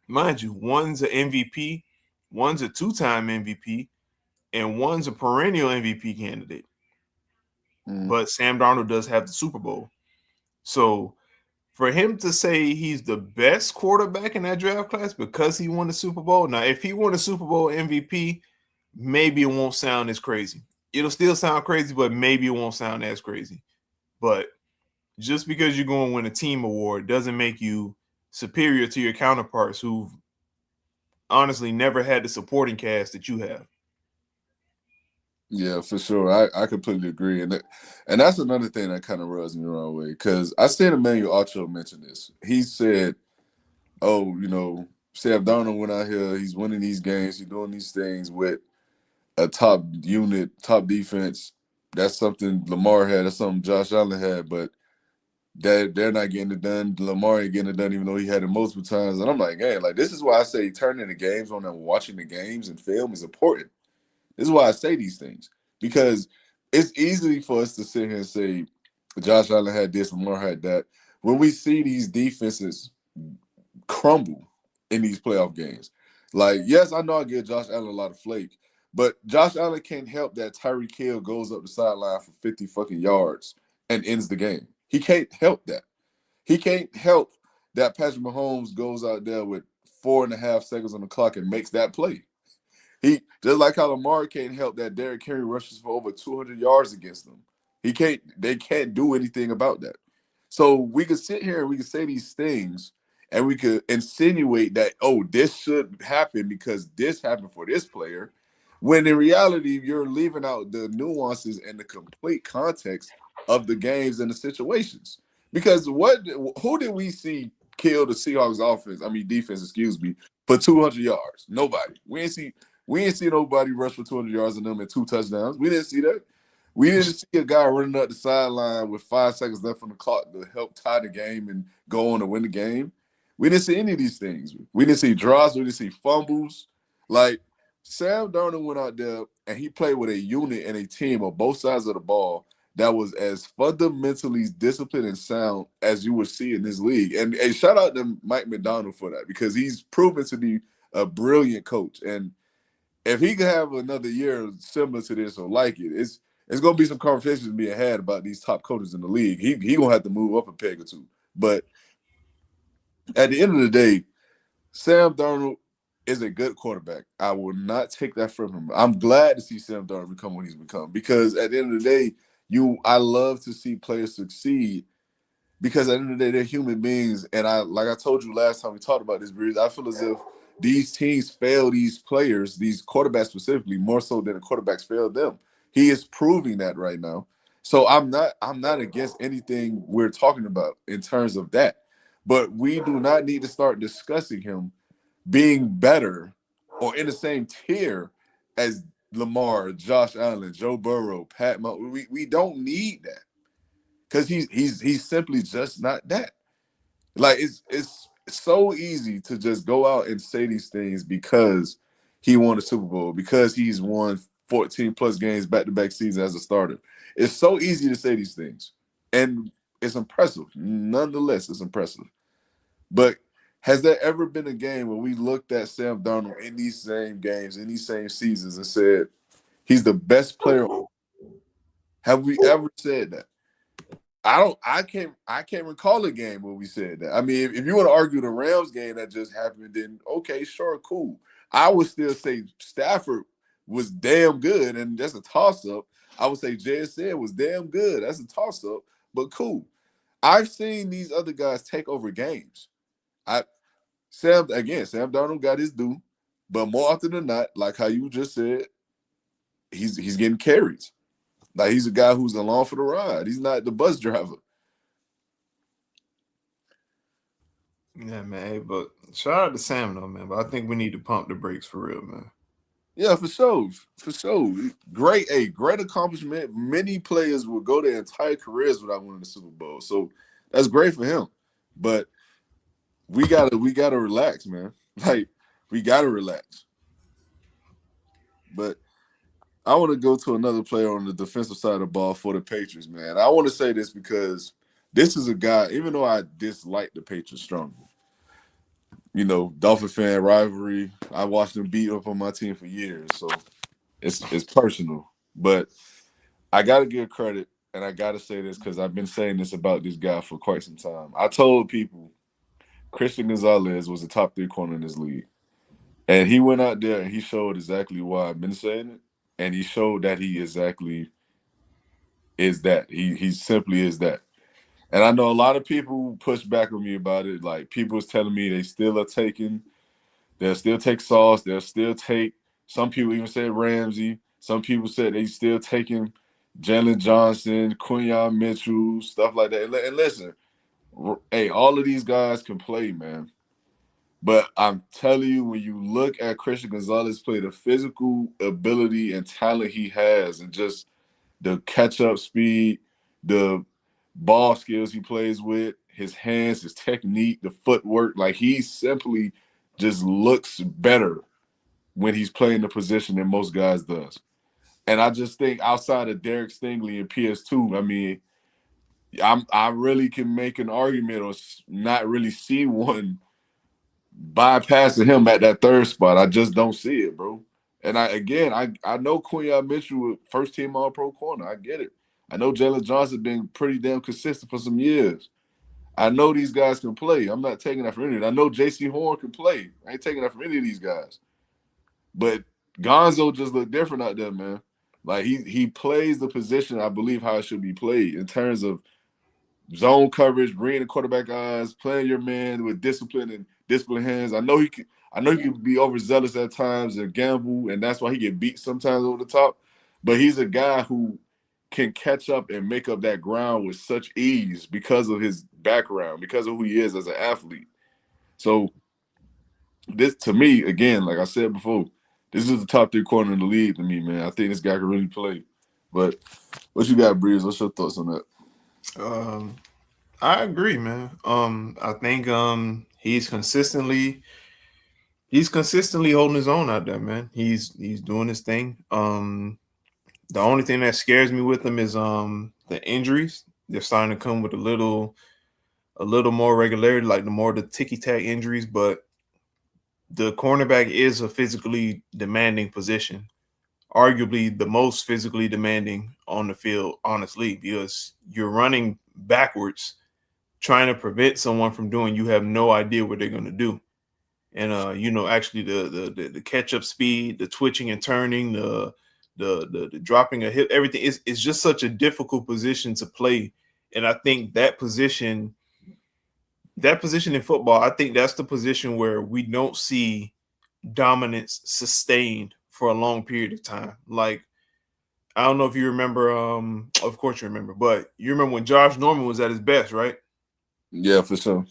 mind you, one's an MVP, one's a two-time MVP, and one's a perennial MVP candidate. Mm, But Sam Darnold does have the Super Bowl, so for him to say he's the best quarterback in that draft class because he won the Super Bowl. Now, if he won the Super Bowl MVP, maybe it won't sound as crazy. It'll still sound crazy, but maybe it won't sound as crazy. But just because you're going to win a team award doesn't make you superior to your counterparts who've honestly never had the supporting cast that you have. yeah, for sure. I completely agree, and that's another thing that kind of rubs me the wrong way because I seen Emmanuel Ocho mention this. He said, "Oh, Sam Darnold went out here. He's winning these games. He's doing these things with a top unit, top defense. That's something Lamar had. That's something Josh Allen had, but." That they're not getting it done. Lamar ain't getting it done, even though he had it multiple times. And I'm like, hey, like this is why I say turning the games on and watching the games and film is important. This is why I say these things because it's easy for us to sit here and say Josh Allen had this, Lamar had that. When we see these defenses crumble in these playoff games, like yes, I know I give Josh Allen a lot of flake, but Josh Allen can't help that Tyreek Hill goes up the sideline for 50 fucking yards and ends the game. He can't help that. He can't help that Patrick Mahomes goes out there with 4.5 seconds on the clock and makes that play. He just like how Lamar can't help that Derrick Henry rushes for over 200 yards against them. He can't. They can't do anything about that. So we could sit here and we could say these things, and we could insinuate that this should happen because this happened for this player, when in reality you're leaving out the nuances and the complete context of the games and the situations. Because who did we see kill the Seahawks offense? I mean defense, excuse me, for 200 yards? Nobody. We ain't see nobody rush for 200 yards in them and 2 touchdowns. We didn't see that. We didn't see a guy running up the sideline with 5 seconds left on the clock to help tie the game and go on to win the game. We didn't see any of these things. We didn't see drops. We didn't see fumbles. Like Sam Darnold went out there and he played with a unit and a team on both sides of the ball that was as fundamentally disciplined and sound as you would see in this league. And shout out to Mike McDonald for that because he's proven to be a brilliant coach. And if he could have another year similar to this or like it, it's gonna be some conversations being had about these top coaches in the league. He gonna have to move up a peg or two. But at the end of the day, Sam Darnold is a good quarterback. I will not take that from him. I'm glad to see Sam Darnold become what he's become because at the end of the day, I love to see players succeed because at the end of the day, they're human beings. And like I told you last time we talked about this, Breeze, I feel as if these teams fail these players, these quarterbacks specifically, more so than the quarterbacks fail them. He is proving that right now. So I'm not against anything we're talking about in terms of that. But we do not need to start discussing him being better or in the same tier as Lamar, Josh Allen, Joe Burrow, Pat Mahomes. We don't need that because he's simply just not that. Like it's so easy to just go out and say these things because he won a Super Bowl, because he's won 14 plus games back to back season as a starter. It's so easy to say these things. And it's impressive. Nonetheless, it's impressive. But has there ever been a game where we looked at Sam Darnold in these same games, in these same seasons, and said he's the best player? Have we ever said that? I can't recall a game where we said that. I mean, if you want to argue the Rams game that just happened, then okay, sure, cool. I would still say Stafford was damn good, and that's a toss-up. I would say JSN was damn good. That's a toss-up, but cool. I've seen these other guys take over games. I Sam Darnold got his due, but more often than not, like how you just said, he's getting carries. Like he's a guy who's along for the ride. He's not the bus driver. Yeah, man. Hey, but shout out to Sam though, man. But I think we need to pump the brakes for real, man. Yeah, for sure. For sure. Great accomplishment. Many players will go their entire careers without winning the Super Bowl. So that's great for him. But we gotta relax, man. Like we gotta relax. But I want to go to another player on the defensive side of the ball for the Patriots, man. I want to say this because this is a guy, even though I dislike the Patriots strongly, Dolphin fan rivalry. I watched them beat up on my team for years, so it's personal. But I got to give credit, and I got to say this because I've been saying this about this guy for quite some time. I told people Christian Gonzalez was the top 3 corner in this league, and he went out there and he showed exactly why I've been saying it, and he showed that he exactly is that. He simply is that. And I know a lot of people push back on me about it. Like people was telling me they'll still take Sauce, they'll still take. Some people even said Ramsey. Some people said they still taking Jalen Johnson, Quinyon Mitchell, stuff like that. And listen, hey, all of these guys can play, man. But I'm telling you, when you look at Christian Gonzalez play, the physical ability and talent he has, and just the catch-up speed, the ball skills he plays with, his hands, his technique, the footwork, like he simply just looks better when he's playing the position than most guys does. And I just think outside of Derek Stingley and PS2, I mean, I really can make an argument or not really see one bypassing him at that third spot. I just don't see it, bro. And I know Quinyon Mitchell, first team All Pro corner. I get it. I know Jalen Johnson been pretty damn consistent for some years. I know these guys can play. I'm not taking that from any. I know J.C. Horn can play. I ain't taking that from any of these guys. But Gonzo just look different out there, man. Like he plays the position I believe how it should be played in terms of zone coverage, reading the quarterback eyes, playing your man with discipline and disciplined hands. I know he can be overzealous at times and gamble, and that's why he get beat sometimes over the top. But he's a guy who can catch up and make up that ground with such ease because of his background, because of who he is as an athlete. So this to me, again, like I said before, this is the top three corner in the league to me, man. I think this guy can really play. But what you got, Breeze? What's your thoughts on that? Um, I agree, man. I think he's consistently holding his own out there, man. He's doing his thing. The only thing that scares me with him is the injuries. They're starting to come with a little more regularity, like the ticky tack injuries. But the cornerback is a physically demanding position, arguably the most physically demanding on the field, honestly, because you're running backwards, trying to prevent someone from doing. You have no idea what they're going to do, and actually the catch up speed, the twitching and turning, the dropping a hip, everything is just such a difficult position to play. And I think that position in football, I think that's the position where we don't see dominance sustained for a long period of time. Like, I don't know if you remember, of course you remember, but you remember when Josh Norman was at his best, right? Yeah, for sure.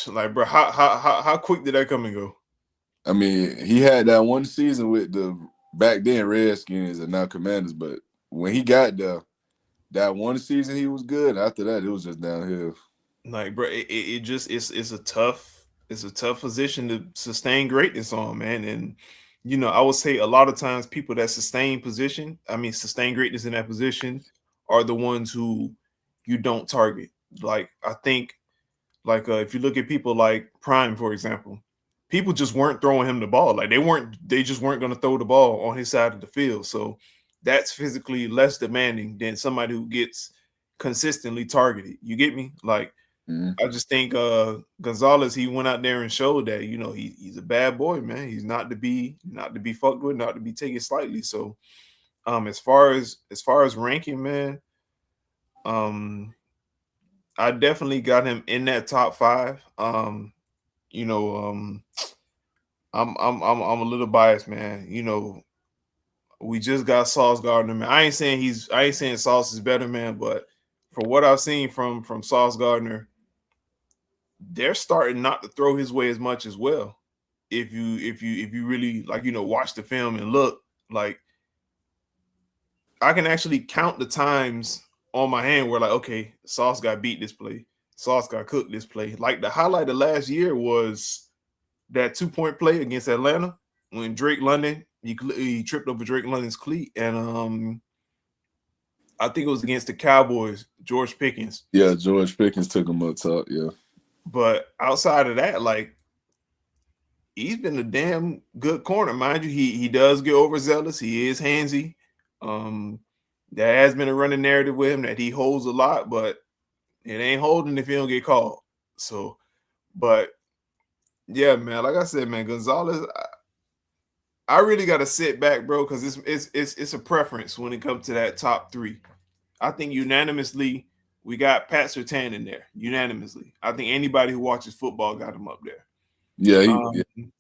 Like, bro, how quick did that come and go? I mean, he had that one season with the back then Redskins and now Commanders, but when he got there, that one season he was good. After that, it was just downhill. Like, bro, it just it's a tough position to sustain greatness on, man. And I would say a lot of times people that sustain greatness in that position are the ones who you don't target. Like, I think, like, if you look at people like Prime, for example, people just weren't throwing him the ball. Like, they just weren't going to throw the ball on his side of the field. So that's physically less demanding than somebody who gets consistently targeted. You get me? Like, I just think Gonzalez, he went out there and showed that he's a bad boy, man. He's not to be fucked with, not to be taken slightly. So as far as ranking, man, I definitely got him in that top five. You know, I'm a little biased, man. We just got Sauce Gardner, man. I ain't saying Sauce is better, man, but for what I've seen from Sauce Gardner, they're starting not to throw his way as much as well. If you really, like, watch the film and look, like, I can actually count the times on my hand where, like, okay, Sauce got beat this play, Sauce got cooked this play. Like, the highlight of last year was that 2-point play against Atlanta when Drake London he tripped over Drake London's cleat, and I think it was against the Cowboys, George Pickens. Yeah, George Pickens took him up top. Yeah, But outside of that, like, he's been a damn good corner, mind you. He does get overzealous. He is handsy. There has been a running narrative with him that he holds a lot, but it ain't holding if he don't get called. So, but yeah, man, like I said, man, Gonzalez, I really got to sit back, bro, because it's a preference when it comes to that top three. I think unanimously we got Pat Surtain in there. Unanimously, I think anybody who watches football got him up there. yeah,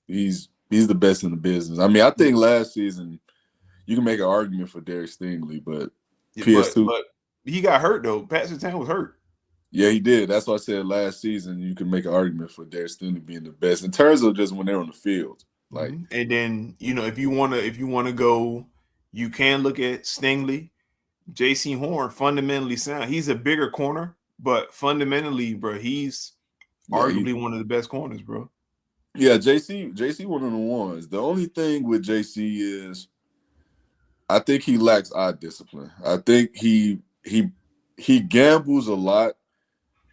he's the best in the business. I mean, I think last season you can make an argument for Derek Stingley, but PS2, but he got hurt though. Pat Surtain was hurt. yeah, he did. That's why I said last season you can make an argument for Derek Stingley being the best in terms of just when they're on the field. Like, And then if you wanna go, you can look at Stingley. J.C. Horn fundamentally sound. He's a bigger corner, but fundamentally, bro, he's arguably one of the best corners, bro. Yeah, JC one of the ones. The only thing with JC is I think he lacks eye discipline. I think he gambles a lot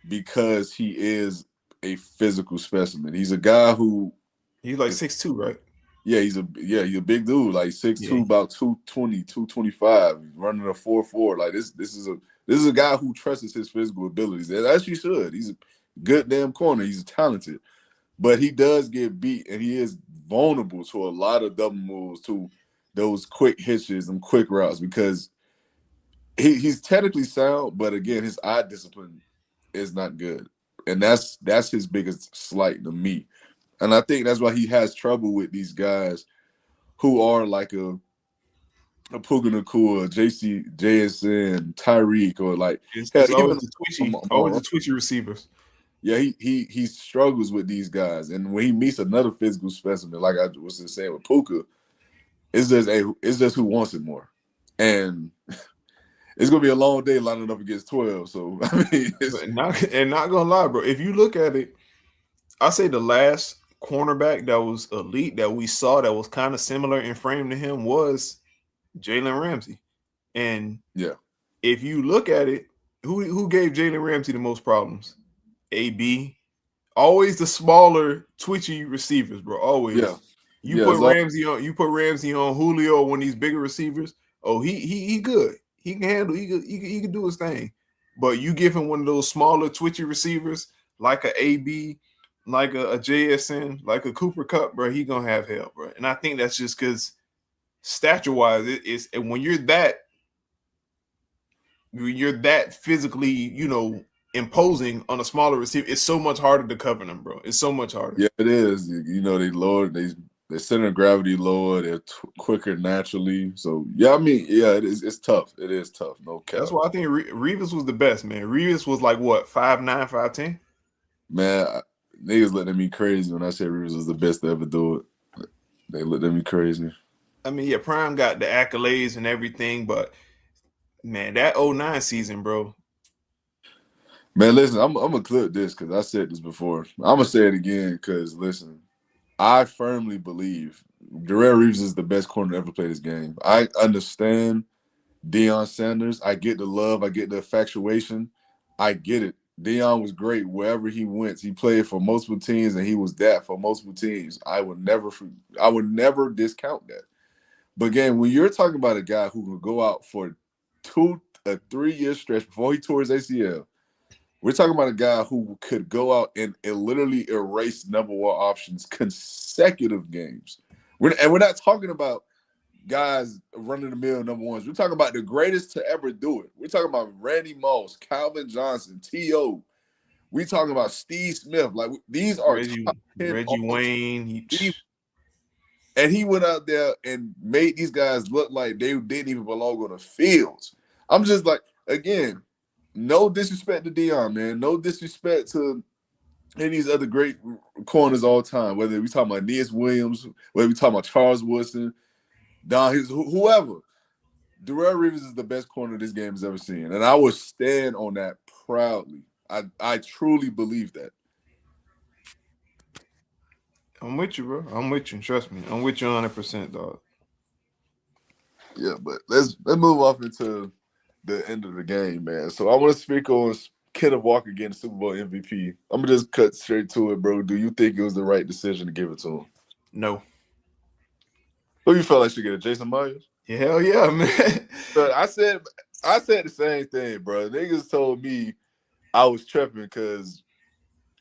because he is a physical specimen. He's a guy who he's like 6'2", right? Yeah, he's a big dude, like 6'2", Yeah. about 220, 225, running a 4.4. Like this is a guy who trusts his physical abilities. As he should. He's a good damn corner. He's talented. But he does get beat, and he is vulnerable to a lot of double moves too. those quick hitches and quick routes because he's technically sound, but again, his eye discipline is not good, and that's his biggest slight to me. And I think that's why he has trouble with these guys who are like a Puka Nakua, JC, JSN, Tyreek, or like hell, It's even always the Amon. twitchy receivers. Yeah, he struggles with these guys, and when he meets another physical specimen, like I was just saying with Puka, it's just who wants it more, and it's gonna be a long day lining up against 12. So I mean, it's Not gonna lie, bro. If you look at it, I say the last cornerback that was elite that we saw that was kind of similar in frame to him was Jalen Ramsey. And yeah, if you look at it, who gave Jalen Ramsey the most problems? AB. Always the smaller, twitchy receivers, bro. yeah, Always. yeah. It's all, You put Ramsey on Julio, one of these bigger receivers. Oh, he good. He can handle. He can do his thing. But you give him one of those smaller, twitchy receivers like a AB, like a JSN, like a Cooper Cup, bro. He gonna have hell, bro. And I think that's just because stature wise, it's and when you're that physically, imposing on a smaller receiver, it's so much harder to cover them, bro. It's so much harder. yeah, it is. You know, their center of gravity lower. They're quicker naturally. So yeah, I mean, yeah, it is. It's tough. It is tough. No cap. That's why I think Revis was the best, man. Revis was like what 5'9", 5'10". Man, niggas looked at me crazy when I said Rivers was the best to ever do it. They looked at me crazy. I mean, yeah, Prime got the accolades and everything, but man, that '09 season, bro. Man, listen, I'm gonna clip this because I said this before. I'm gonna say it again because listen, I firmly believe Darrell Reeves is the best corner to ever play this game. I understand Deion Sanders. I get the love. I get the infatuation. I get it. Deion was great wherever he went. He played for multiple teams, and he was that for multiple teams. I would never discount that. But again, when you're talking about a guy who could go out for a 3 year stretch before he tore his ACL, we're talking about a guy who could go out and literally erase number one options consecutive games. We're not talking about guys running the mill number ones. We're talking about the greatest to ever do it. We're talking about Randy Moss, Calvin Johnson, T.O. We talking about Steve Smith. Like these are top 10 Reggie all Wayne. and he went out there and made these guys look like they didn't even belong on the fields. I'm just like, again, no disrespect to Deion, man. No disrespect to any of these other great corners all time. Whether we talking about Aeneas Williams, whether we talking about Charles Woodson, Don Hughes, whoever. Darrell Reeves is the best corner this game has ever seen, and I would stand on that proudly. I truly believe that. I'm with you, bro. I'm with you. Trust me. I'm with you 100%, dog. Yeah, but let's move off into the end of the game, man. So I want to speak on Kenneth Walker getting Super Bowl MVP. I'm gonna just cut straight to it, bro. Do you think it was the right decision to give it to him? No. Who you felt like should get it? Jason Myers? Yeah, hell yeah, man. But I said the same thing, bro. Niggas told me I was tripping because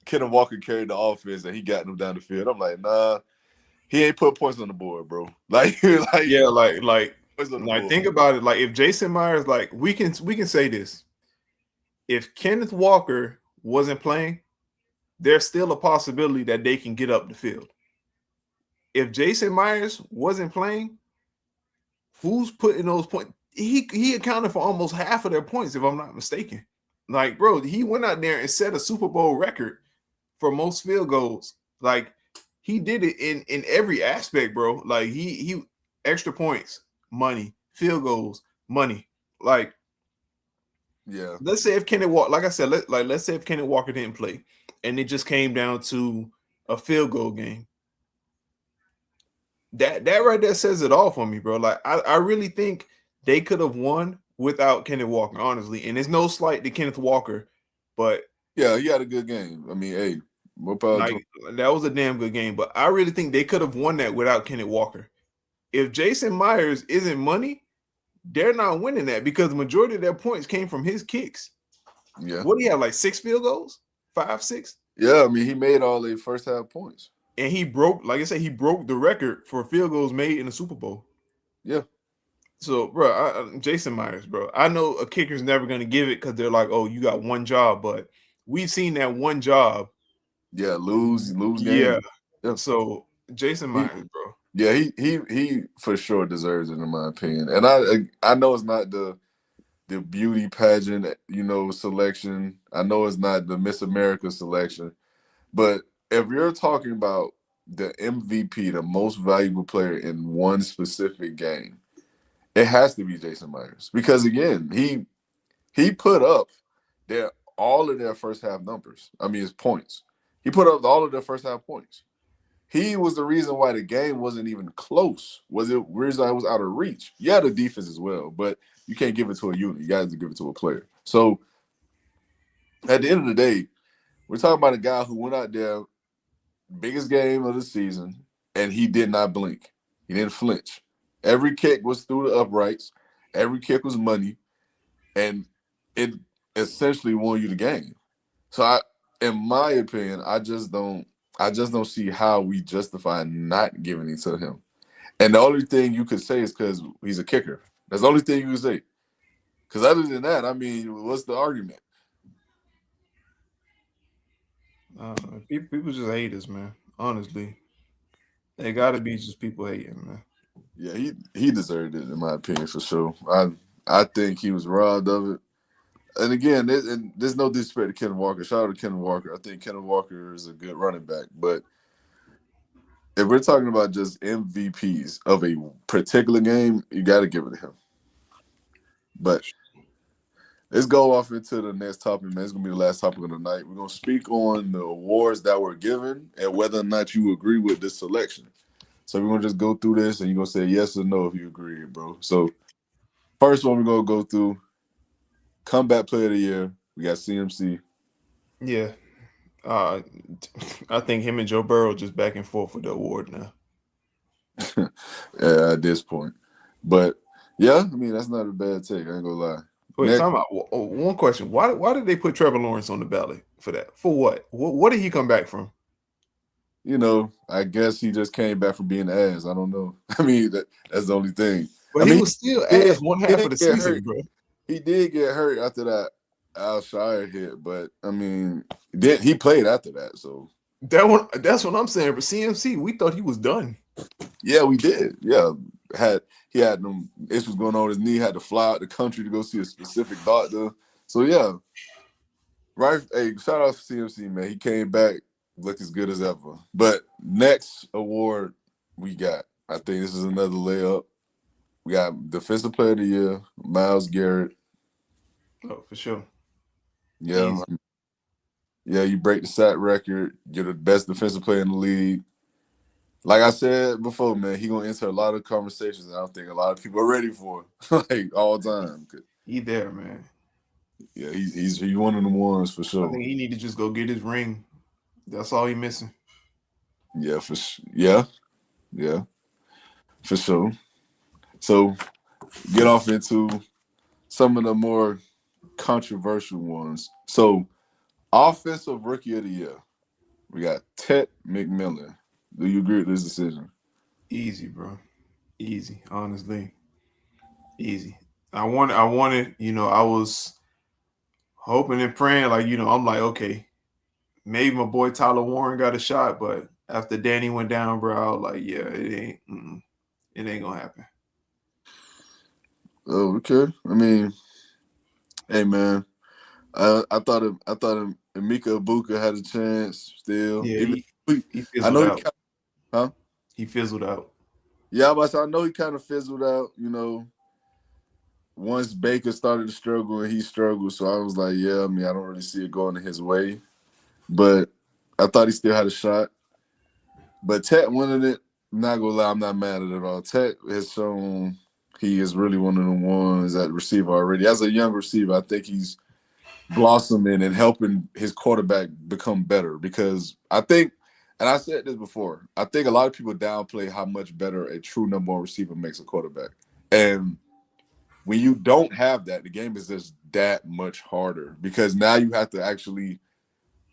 Kenneth Walker carried the offense and he got them down the field. I'm like, nah, he ain't put points on the board, bro. Like Yeah, points on the board. think about it. Like if Jason Myers, like we can say this. If Kenneth Walker wasn't playing, there's still a possibility that they can get up the field. If Jason Myers wasn't playing, who's putting those points? He accounted for almost half of their points, if I'm not mistaken. Like, bro, he went out there and set a Super Bowl record for most field goals. Like, he did it in every aspect, bro. Like, he extra points, money, field goals, money. Like, yeah. Let's say if Kenneth Walker, like I said, let's say if Kenneth Walker didn't play, and it just came down to a field goal game. That right there says it all for me, bro. Like I really think they could have won without Kenneth Walker, honestly. And there's no slight to Kenneth Walker, but yeah, he had a good game. I mean, hey, more power to him. that was a damn good game. But I really think they could have won that without Kenneth Walker. If Jason Myers isn't money, they're not winning that because the majority of their points came from his kicks. Yeah. What do you have, like 6 field goals? 5, 6? Yeah, I mean, he made all the first half points. And he broke, like I said, he broke the record for field goals made in the Super Bowl. Yeah, So, bro, Jason Myers, bro. I know a kicker's never gonna give it because they're like, "Oh, you got one job," but we've seen that one job. yeah, lose games. Yeah. Yeah, So, Jason he, Myers, bro. yeah, he for sure deserves it in my opinion. And I know it's not the beauty pageant, selection. I know it's not the Miss America selection, but if you're talking about the MVP, the most valuable player in one specific game, it has to be Jason Myers because again, he put up their all of their first half numbers. I mean, his points. He put up all of their first half points. He was the reason why the game wasn't even close. Was it reason I was out of reach? Yeah, the defense as well, but you can't give it to a unit. You got to give it to a player. So at the end of the day, we're talking about a guy who went out there, biggest game of the season, and he did not blink. He didn't flinch. Every kick was through the uprights. Every kick was money, and it essentially won you the game. So in my opinion, I just don't see how we justify not giving it to him. And the only thing you could say is because he's a kicker. That's the only thing you can say. Because other than that, I mean, what's the argument? People just hate us, man. Honestly, they gotta be just people hating, man. Yeah, he deserved it in my opinion for sure. I think he was robbed of it. And again, there's no disrespect to Kenneth Walker. Shout out to Kenneth Walker. I think Kenneth Walker is a good running back. But if we're talking about just MVPs of a particular game, you got to give it to him. But let's go off into the next topic, man. It's gonna be the last topic of the night. We're gonna speak on the awards that were given and whether or not you agree with this selection. So we're gonna just go through this and you're gonna say yes or no if you agree, bro. So first one we're gonna go through comeback player of the year. We got CMC. Yeah. Uh, I think him and Joe Burrow just back and forth with the award now. At this point. But yeah, I mean that's not a bad take. I ain't gonna lie. Wait, Next, time out. One question: Why did they put Trevor Lawrence on the ballot for that? For what? What did he come back from? I guess he just came back from being ass. I don't know. I mean that's the only thing. I But he mean was still he ass one half did of the get hurt. season, bro. He did get hurt after that Al Shire hit, but I mean, then he played after that. So That's what I'm saying. But CMC, we thought he was done. yeah, we did. Yeah, he had them issues going on with his knee. Had to fly out the country to go see a specific doctor. So yeah, right. Hey, shout out to CMC, man. He came back, looked as good as ever. But next award we got, I think this is another layup. We got Defensive Player of the Year, Myles Garrett. Oh, for sure. Yeah, Easy. yeah, you break the sack record. You're the best defensive player in the league. Like I said before, man, he gonna enter a lot of conversations. And I don't think a lot of people are ready for like all time. He there, man. Yeah, he's one of the ones for I sure. think he need to just go get his ring. That's all he missing. Yeah, yeah, for sure. So get off into some of the more controversial ones. So offensive rookie of the year, we got Ted McMillan. Do you agree with this decision? Easy, bro. Easy. Honestly, easy. I wanted. I was hoping and praying. Like, I'm like, okay, maybe my boy Tyler Warren got a shot, but after Danny went down, bro, I was like, yeah, it ain't gonna happen. Oh, okay. I mean, hey man, I thought Emeka Ibuka had a chance still. Yeah, Even he he, he I fizzled know he out. kind huh? He fizzled out. Yeah, but I know he kind of fizzled out. Once Baker started to struggle and he struggled, so I was like, yeah. I mean, I don't really see it going his way, but I thought he still had a shot. But Tet winning it, not gonna lie, I'm not mad at it at all. Tet has shown he is really one of the ones at receiver already. As a young receiver, I think he's blossoming and helping his quarterback become better because I think, and I said this before, I think a lot of people downplay how much better a true number one receiver makes a quarterback. And when you don't have that, the game is just that much harder because now you have to actually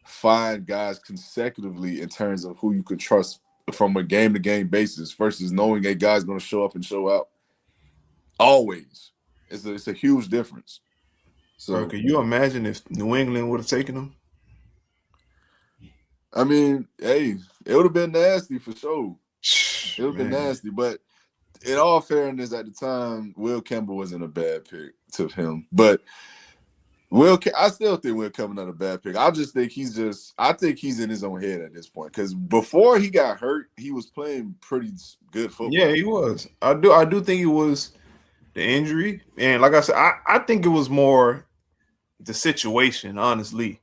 find guys consecutively in terms of who you can trust from a game to game basis versus knowing a guy's going to show up and show out. always. It's a huge difference. Bro, So could you imagine if New England would have taken him? I mean, hey, it would have been nasty for sure. It would have been Man, nasty, but in all fairness, at the time, Will Campbell wasn't a bad pick to him. But I still think Will Campbell not a bad pick. I think he's in his own head at this point because before he got hurt, he was playing pretty good yeah, football. he was. I do think it was the injury, and like I said, I think it was more the situation. Honestly,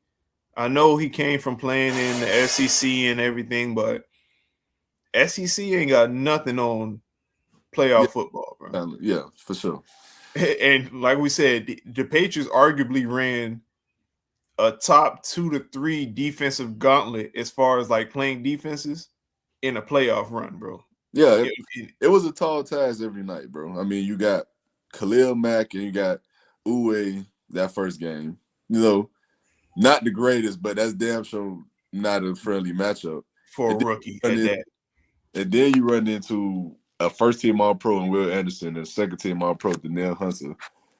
I know he came from playing in the SEC and everything, but SEC ain't got nothing on Yeah, playoff football, bro. yeah, for sure. And like we said, the Patriots arguably ran a top 2 to 3 defensive gauntlet as far as like playing defenses in a playoff run, bro. Yeah, It, it, it was a tall task every night, bro. I mean, you got Khalil Mack and you got Uwe that first game. You know, not the greatest, but that's damn sure not a friendly matchup. for a And then rookie you run, at that. and then you run into a first team All Pro and Will Anderson and a second team All Pro Danielle Hunter.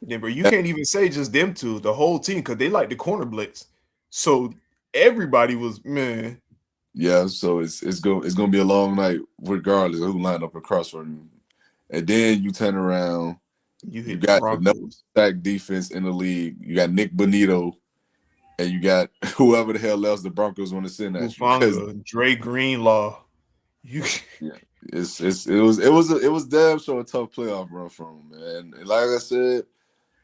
Yeah, bro, you can't even say just them two, the whole team, because they like the corner blitz. So everybody was, man. Yeah, so it's gonna be a long night regardless of who lined up across from you. And then you turn around, You you hit the got the number Broncos, sack defense in the league. You got Nick Bonito, and you got whoever the hell else the Broncos want to send at you. Because Hufanga, Dre Greenlaw. You yeah, it was damn sure a tough playoff run from him, man. And like I said,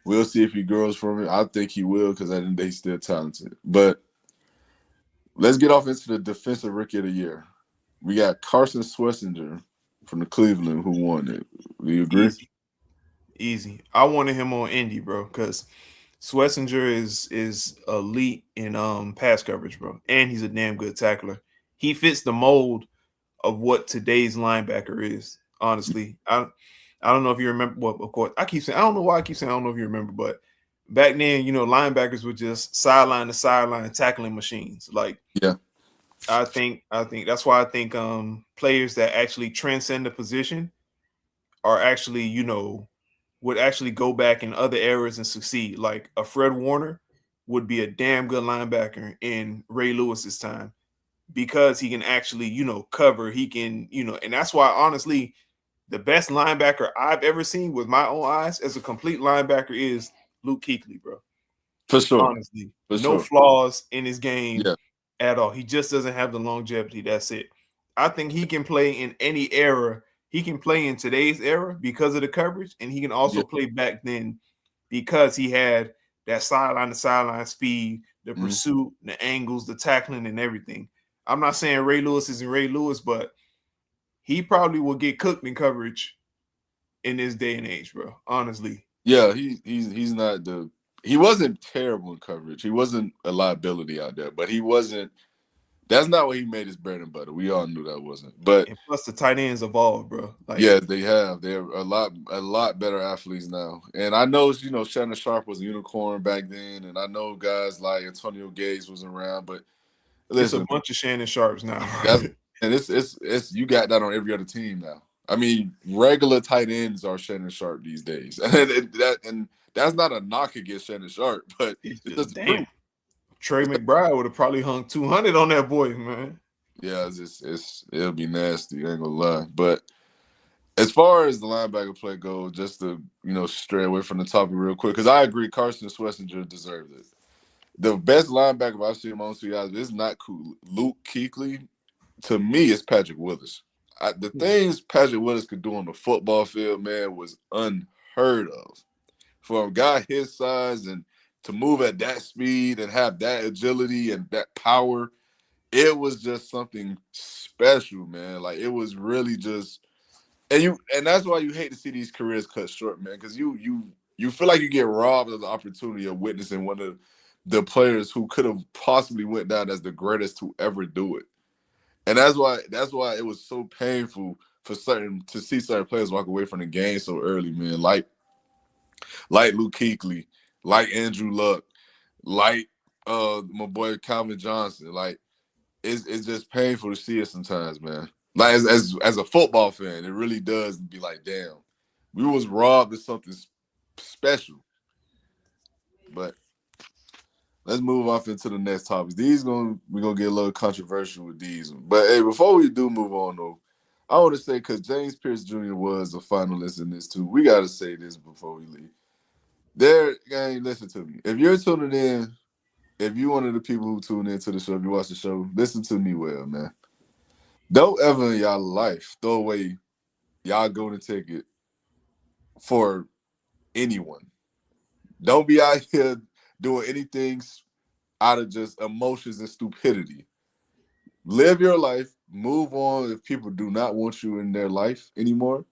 we'll see if he grows from it. I think he will because I think he's still talented. But let's get off into the defensive rookie of the year. We got Carson Swessinger from the Cleveland who won it. Do you agree? easy, easy. I wanted him on Indy, bro, because Swessinger is elite in pass coverage, bro, and he's a damn good tackler. He fits the mold of what today's linebacker is. Honestly, I don't know if you remember. Well, of course, I keep saying I don't know why I keep saying I don't know if you remember, but back then, linebackers were just sideline to sideline tackling machines. Like Yeah. I think that's why I think players that actually transcend the position are actually would actually go back in other eras and succeed. Like a Fred Warner would be a damn good linebacker in Ray Lewis's time because he can actually cover. He can and that's why honestly the best linebacker I've ever seen with my own eyes as a complete linebacker is Luke Kuechly, bro. For sure. Honestly, For no sure. flaws in his game Yeah. at all. He just doesn't have the longevity. That's it. I think he can play in any era. He can play in today's era because of the coverage, and he can also Yeah. play back then because he had that sideline to sideline speed, the Mhm. pursuit, the angles, the tackling, and everything. I'm not saying Ray Lewis isn't Ray Lewis, but he probably will get cooked in coverage in this day and age, bro. Honestly, Yeah, he's not he wasn't terrible in coverage. He wasn't a liability out there, but he wasn't that's not what he made his bread and butter. We all knew that wasn't. But and plus the tight ends evolved, bro. Like yeah, they have. They're a lot better athletes now. And I know, Shannon Sharp was a unicorn back then, and I know guys like Antonio Gates was around, but it's a listen, bunch of Shannon Sharps now. that's and it's you got that on every other team now. I mean, regular tight ends are Shannon Sharp these days, and that's not a knock against Shannon Sharp, but It's it's just just the damn. truth. Trey McBride would have probably hung 200 on that boy, man. Yeah, it'll be nasty. I ain't gonna lie, but as far as the linebacker play goes, just to stray away from the topic real quick, because I agree, Carson Swessinger deserved it. The best linebacker I've seen amongst you guys is not cool. Luke Kuechly. To me, it's Patrick Willis. The things Patrick Willis could do on the football field, man, was unheard of. For a guy his size and to move at that speed and have that agility and that power, it was just something special, man. Like it was really just, and that's why you hate to see these careers cut short, man, because you feel like you get robbed of the opportunity of witnessing one of the players who could have possibly went down as the greatest to ever do it. And that's why it was so painful to see certain players walk away from the game so early, man. Like Luke Kuechly, like Andrew Luck, like my boy Calvin Johnson. Like it's just painful to see it sometimes, man. Like as a football fan, it really does be like, damn. We was robbed of something special. But let's move off into the next topics. We're gonna get a little controversial with these. But hey, before we do move on though, I want to say because James Pierce Jr. was a finalist in this too. We gotta say this before we leave. There, gang, listen to me. If you're tuning in, if you're one of the people who tune into the show, if you watch the show, listen to me well, man. Don't ever in y'all life throw away y'all golden ticket for anyone. Don't be out here doing anything out of just emotions and stupidity. Live your life, move on if people do not want you in their life anymore,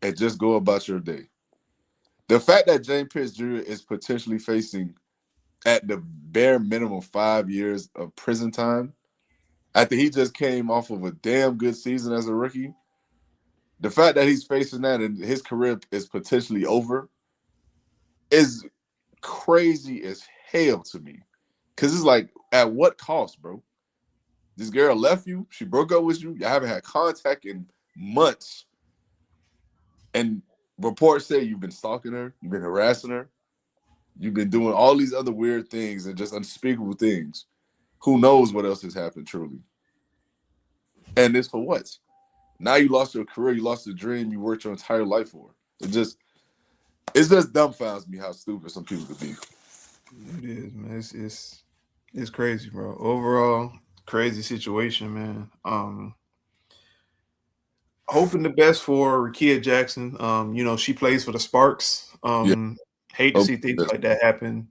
and just go about your day. The fact that James Pierce Jr. is potentially facing at the bare minimum 5 years of prison time after he just came off of a damn good season as a rookie, the fact that he's facing that and his career is potentially over is crazy as hell to me. Cause it's like, at what cost, bro? This girl left you. She broke up with you. You haven't had contact in months. And reports say you've been stalking her. You've been harassing her. You've been doing all these other weird things and just unspeakable things. Who knows what else has happened, truly? And it's for what? Now you lost your career. You lost the dream you worked your entire life for. It just dumbfounds me how stupid some people could be. It is, man. It's crazy, bro. Overall, crazy situation, man. Hoping the best for Rakia Jackson. She plays for the Sparks. Yeah. Hate to Oh, see things yes, like that happen.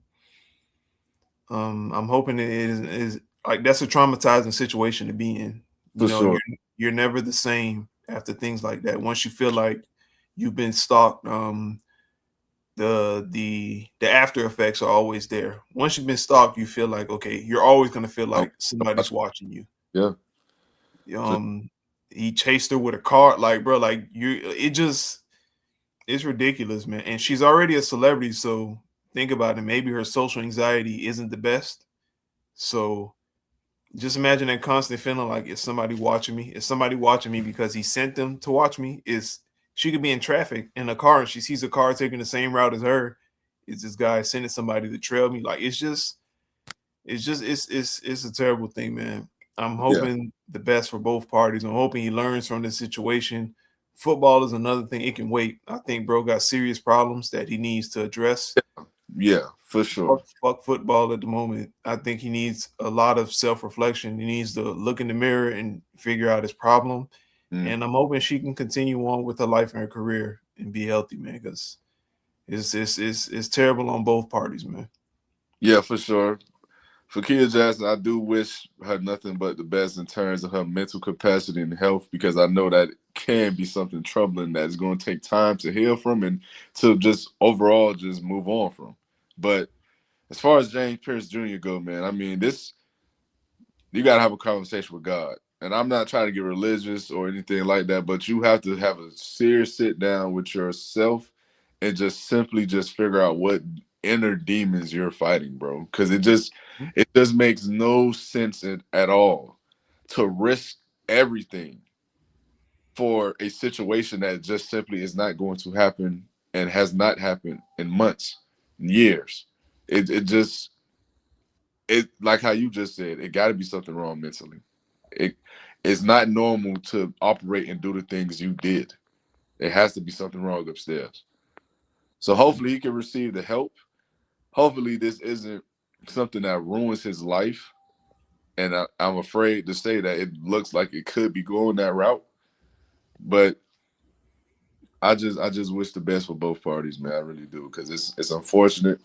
I'm hoping it is like that's a traumatizing situation to be in. for sure. You're never the same after things like that. Once you feel like you've been stalked, the after effects are always there. Once you've been stalked, you feel like okay, you're always gonna feel Um, like somebody's watching you. yeah. For, Um, he chased her with a car, like bro, like it's ridiculous, man. And she's already a celebrity, so think about it. Maybe her social anxiety isn't the best. So just imagine that constant feeling like is somebody watching me? Is somebody watching me because he sent them to watch me? Is she could be in traffic in a car and she sees a car taking the same route as her? Is this guy sending somebody to trail me? Like it's a terrible thing, man. I'm yeah. hoping the best for both parties. I'm hoping he learns from this situation. Football is another thing. It can wait. I think bro got serious problems that he needs to address. Yeah, for sure. Fuck football at the moment. I think he needs a lot of self reflection. He needs to look in the mirror and figure out his problem. Mm. And I'm hoping she can continue on with her life and her career and be healthy, man. Because it's terrible on both parties, man. Yeah, for sure. For Kia Jackson, I do wish her nothing but the best in terms of her mental capacity and health because I know that can be something troubling that's going to take time to heal from and to just overall just move on from. But as far as James Pierce Jr. go, man, I mean, this you got to have a conversation with God. And I'm not trying to get religious or anything like that, but you have to have a serious sit down with yourself and just simply just figure out what inner demons you're fighting, bro. Because it just makes no sense at all to risk everything for a situation that just simply is not going to happen and has not happened in months, years. It just it like how you just said, it got to be something wrong mentally. It it's not normal to operate and do the things you did. It has to be something wrong upstairs. So hopefully he can receive the help. Hopefully this isn't something that ruins his life. And I'm afraid to say that it looks like it could be going that route. But I just wish the best for both parties, man. I really do because it's unfortunate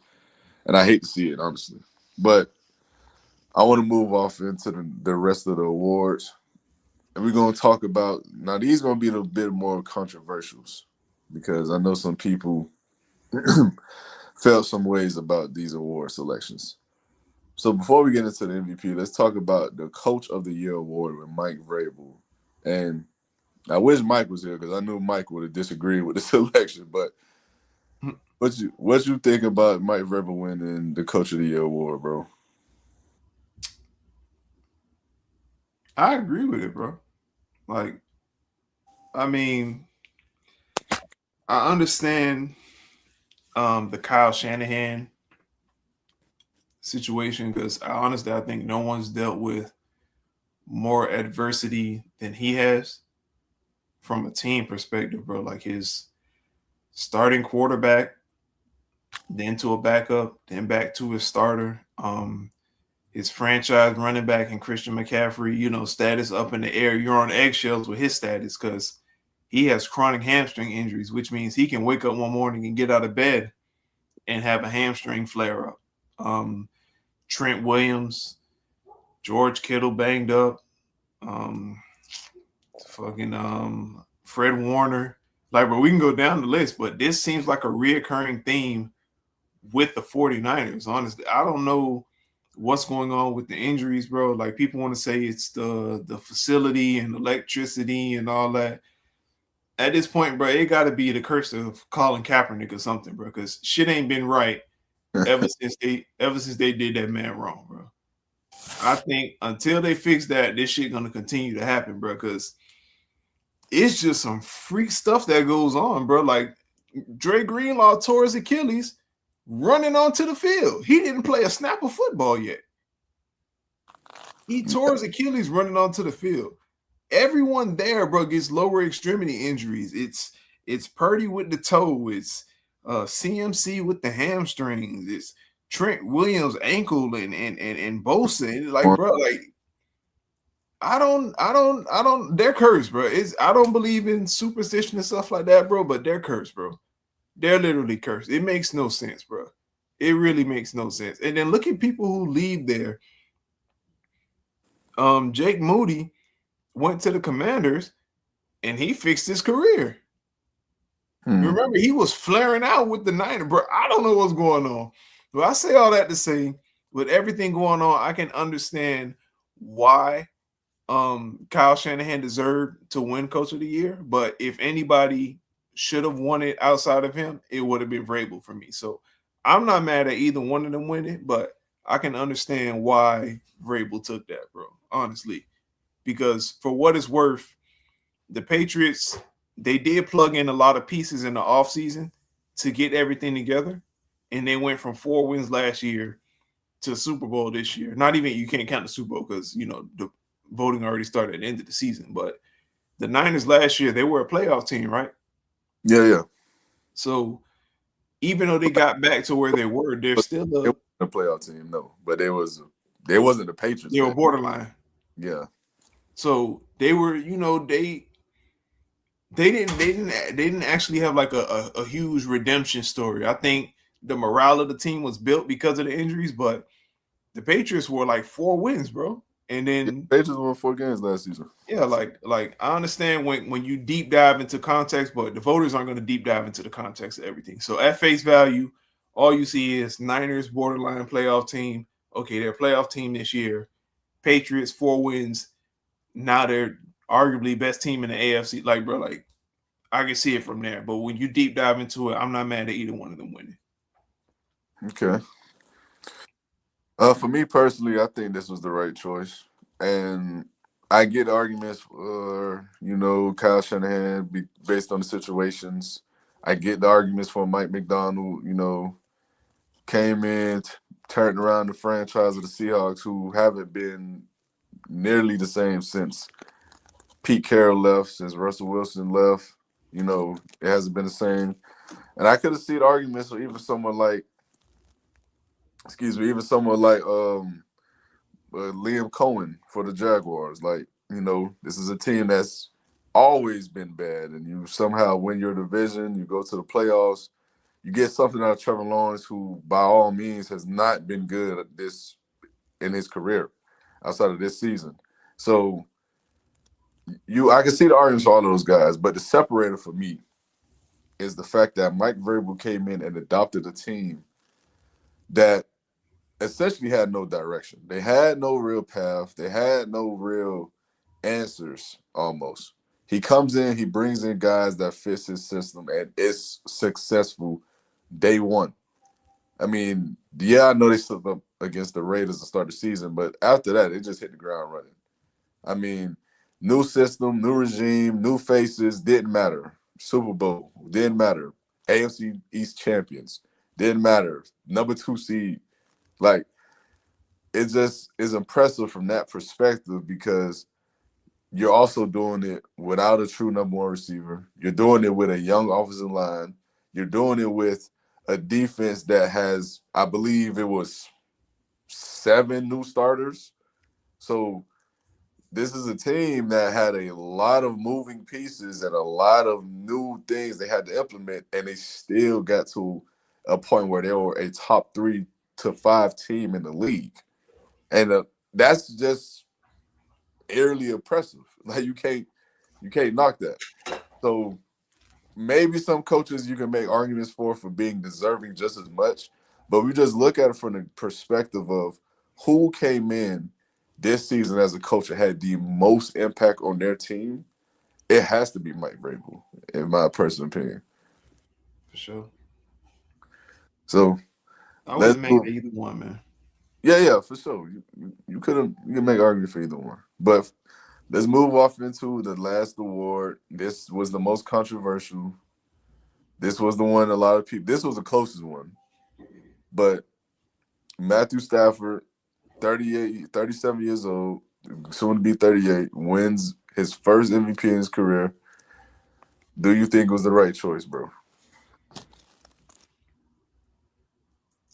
and I hate to see it honestly. But I want to move off into the rest of the awards. And we're gonna talk about now. These gonna be a bit more controversials because I know some people felt some ways about these award selections. So before we get into the MVP, let's talk about the Coach of the Year award with Mike Vrabel. And I wish Mike was here because I knew Mike would have disagreed with the selection. But what you think about Mike Vrabel winning the Coach of the Year award, bro? I agree with it, bro. Like, I mean, I understand the Kyle Shanahan situation because I think no one's dealt with more adversity than he has from a team perspective, bro. Like his starting quarterback, then to a backup, then back to his starter. His franchise running back and Christian McCaffrey, status up in the air. You're on eggshells with his status because he has chronic hamstring injuries, which means he can wake up one morning and get out of bed and have a hamstring flare up. Trent Williams, George Kittle banged up, um, Fred Warner. Like, bro, we can go down the list, but this seems like a reoccurring theme with the 49ers. Honestly, I don't know what's going on with the injuries, bro. Like, people want to say it's the facility and electricity and all that. At this point, bro, it got to be the curse of Colin Kaepernick or something, bro, because shit ain't been right ever since they did that man wrong, bro. I think until they fix that, this shit gonna continue to happen, bro, because it's just some freak stuff that goes on, bro. Like Dre Greenlaw tore his Achilles running onto the field. He didn't play a snap of football yet. He tore his Achilles running onto the field. Everyone there, bro, gets lower extremity injuries. It's Purdy with the toe. It's CMC with the hamstrings. It's Trent Williams ankle and Bosa. And like, bro, like I don't. They're cursed, bro. I don't believe in superstition and stuff like that, bro. But they're cursed, bro. They're literally cursed. It makes no sense, bro. It really makes no sense. And then look at people who leave there. Jake Moody went to the Commanders, and he fixed his career. Remember, he was flaring out with the Niners, bro. I don't know what's going on. But I say all that to say, with everything going on, I can understand why Kyle Shanahan deserved to win Coach of the Year. But if anybody should have won it outside of him, it would have been Vrabel for me. So I'm not mad at either one of them winning, but I can understand why Vrabel took that, bro. Honestly, because for what it's worth, the Patriots, they did plug in a lot of pieces in the offseason to get everything together. And they went from 4 wins last year to Super Bowl this year. Not even, you can't count the Super Bowl because, the voting already started at the end of the season. But the Niners last year, they were a playoff team, right? Yeah. So even though they got back to where they were, they're still a playoff team, no. But they wasn't the Patriots. They were borderline. Yeah. So they were, they didn't actually have like a huge redemption story. I think the morale of the team was built because of the injuries, but the Patriots were like 4 wins, bro. And then Patriots won 4 games last season. Yeah, like I understand when you deep dive into context, but the voters aren't going to deep dive into the context of everything. So at face value, all you see is Niners borderline playoff team. Okay, they're a playoff team this year. Patriots 4 wins. Now they're arguably best team in the AFC. Like, bro, like I can see it from there. But when you deep dive into it, I'm not mad at either one of them winning. Okay. For me personally, I think this was the right choice. And I get arguments for, Kyle Shanahan based on the situations. I get the arguments for Mike McDonald, came in, turned around the franchise of the Seahawks, who haven't been nearly the same since Pete Carroll left, since Russell Wilson left. It hasn't been the same. And I could have seen arguments for even someone like Liam Cohen for the Jaguars. Like, this is a team that's always been bad, and you somehow win your division, you go to the playoffs, you get something out of Trevor Lawrence, who by all means has not been good at this in his career outside of this season. So I can see the arguments for all those guys, but the separator for me is the fact that Mike Vrabel came in and adopted a team that essentially had no direction. They had no real path. They had no real answers almost. He comes in, he brings in guys that fits his system, and it's successful day one. I mean, yeah, I know they slipped up against the Raiders to start the season, but after that, it just hit the ground running. I mean, new system, new regime, new faces, didn't matter. Super Bowl, didn't matter. AFC East champions, didn't matter. Number 2 seed, like it just is impressive from that perspective because you're also doing it without a true number 1 receiver. You're doing it with a young offensive line. You're doing it with a defense that has, I believe it was 7 new starters. So this is a team that had a lot of moving pieces and a lot of new things they had to implement, and they still got to a point where they were a top 3 to 5 team in the league. And that's just eerily impressive. Like you can't knock that. So maybe some coaches you can make arguments for being deserving just as much, but we just look at it from the perspective of who came in this season as a coach that had the most impact on their team. It has to be Mike Vrabel, in my personal opinion. For sure. So I let's wouldn't make move. either one, man. Yeah, for sure. You can make arguments for either one, but let's move off into the last award. This was the most controversial. This was the one a lot of people. This was the closest one, but Matthew Stafford, 37 years old, soon to be 38, wins his first MVP in his career. Do you think it was the right choice, bro?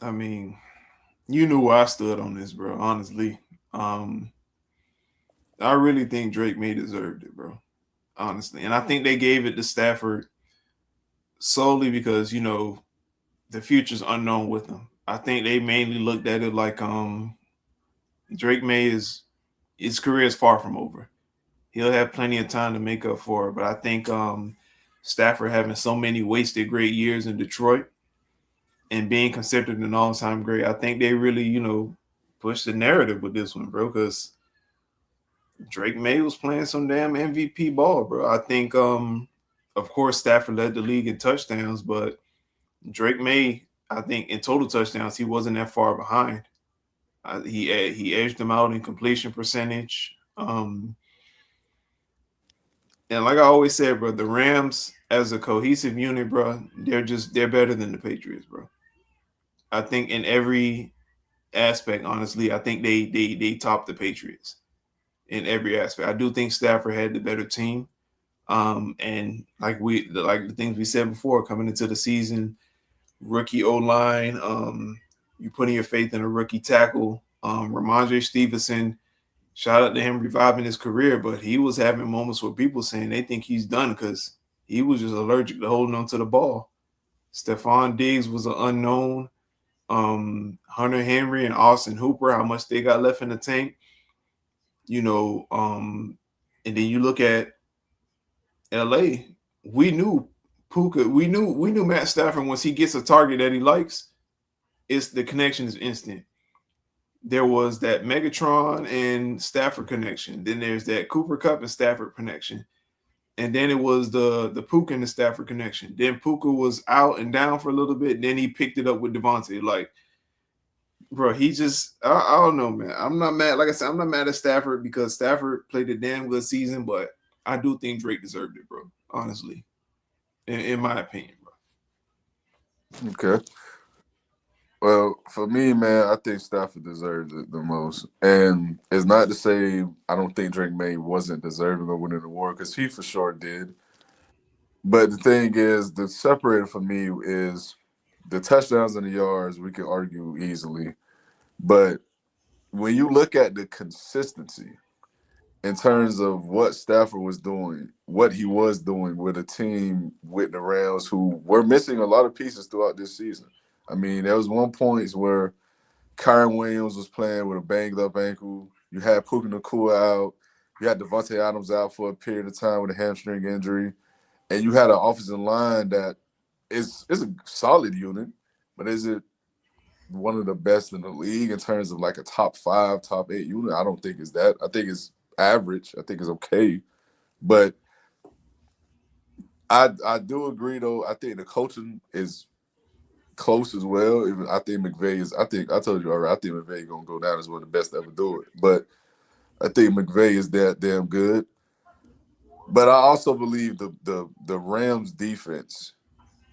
I mean, you knew where I stood on this, bro. Honestly, um, I really think Drake May deserved it, bro. Honestly, and I think they gave it to Stafford solely because the future's unknown with him. I think they mainly looked at it like Drake May is his career is far from over. He'll have plenty of time to make up for it, but I think Stafford having so many wasted great years in Detroit and being considered an all-time great, I think they really pushed the narrative with this one, bro. Because Drake May was playing some damn MVP ball, bro. I think of course Stafford led the league in touchdowns, but Drake May, I think in total touchdowns, he wasn't that far behind. He edged them out in completion percentage. And like I always said, bro, the Rams as a cohesive unit, bro, they're better than the Patriots, bro. I think in every aspect, honestly, I think they top the Patriots in every aspect. I do think Stafford had the better team. And like the things we said before, coming into the season, rookie O line, you putting your faith in a rookie tackle. Ramondre Stevenson, shout out to him reviving his career, but he was having moments where people saying they think he's done because he was just allergic to holding on to the ball. Stephon Diggs was an unknown. Hunter Henry and Austin Hooper, how much they got left in the tank, and then you look at LA, we knew Puka, we knew Matt Stafford once he gets a target that he likes, it's the connection is instant. There was that Megatron and Stafford connection. Then there's that Cooper Cup and Stafford connection. And then it was the Puka and the Stafford connection. Then Puka was out and down for a little bit. Then he picked it up with Devontae. Like, bro, he just I don't know, man. I'm not mad. Like I said, I'm not mad at Stafford because Stafford played a damn good season, but I do think Drake deserved it, bro. Honestly, in my opinion, bro. Okay. Well, for me, man, I think Stafford deserves it the most. And it's not to say I don't think Drake May wasn't deserving of winning the award, because he for sure did. But the thing is, the separator for me is the touchdowns and the yards, we can argue easily. But when you look at the consistency in terms of what Stafford was doing, what he was doing with a team with the Rams who were missing a lot of pieces throughout this season. I mean, there was one point where Kyron Williams was playing with a banged up ankle. You had Puka Nacua out. You had Devontae Adams out for a period of time with a hamstring injury. And you had an offensive line that is a solid unit, but is it one of the best in the league in terms of like a top 5, top 8 unit? I don't think it's that. I think it's average. I think it's okay. But I do agree though. I think the coaching is close as well. I think McVay is. I think I told you already. I think McVay gonna go down as one of the best to ever do it. But I think McVay is that damn good. But I also believe the Rams defense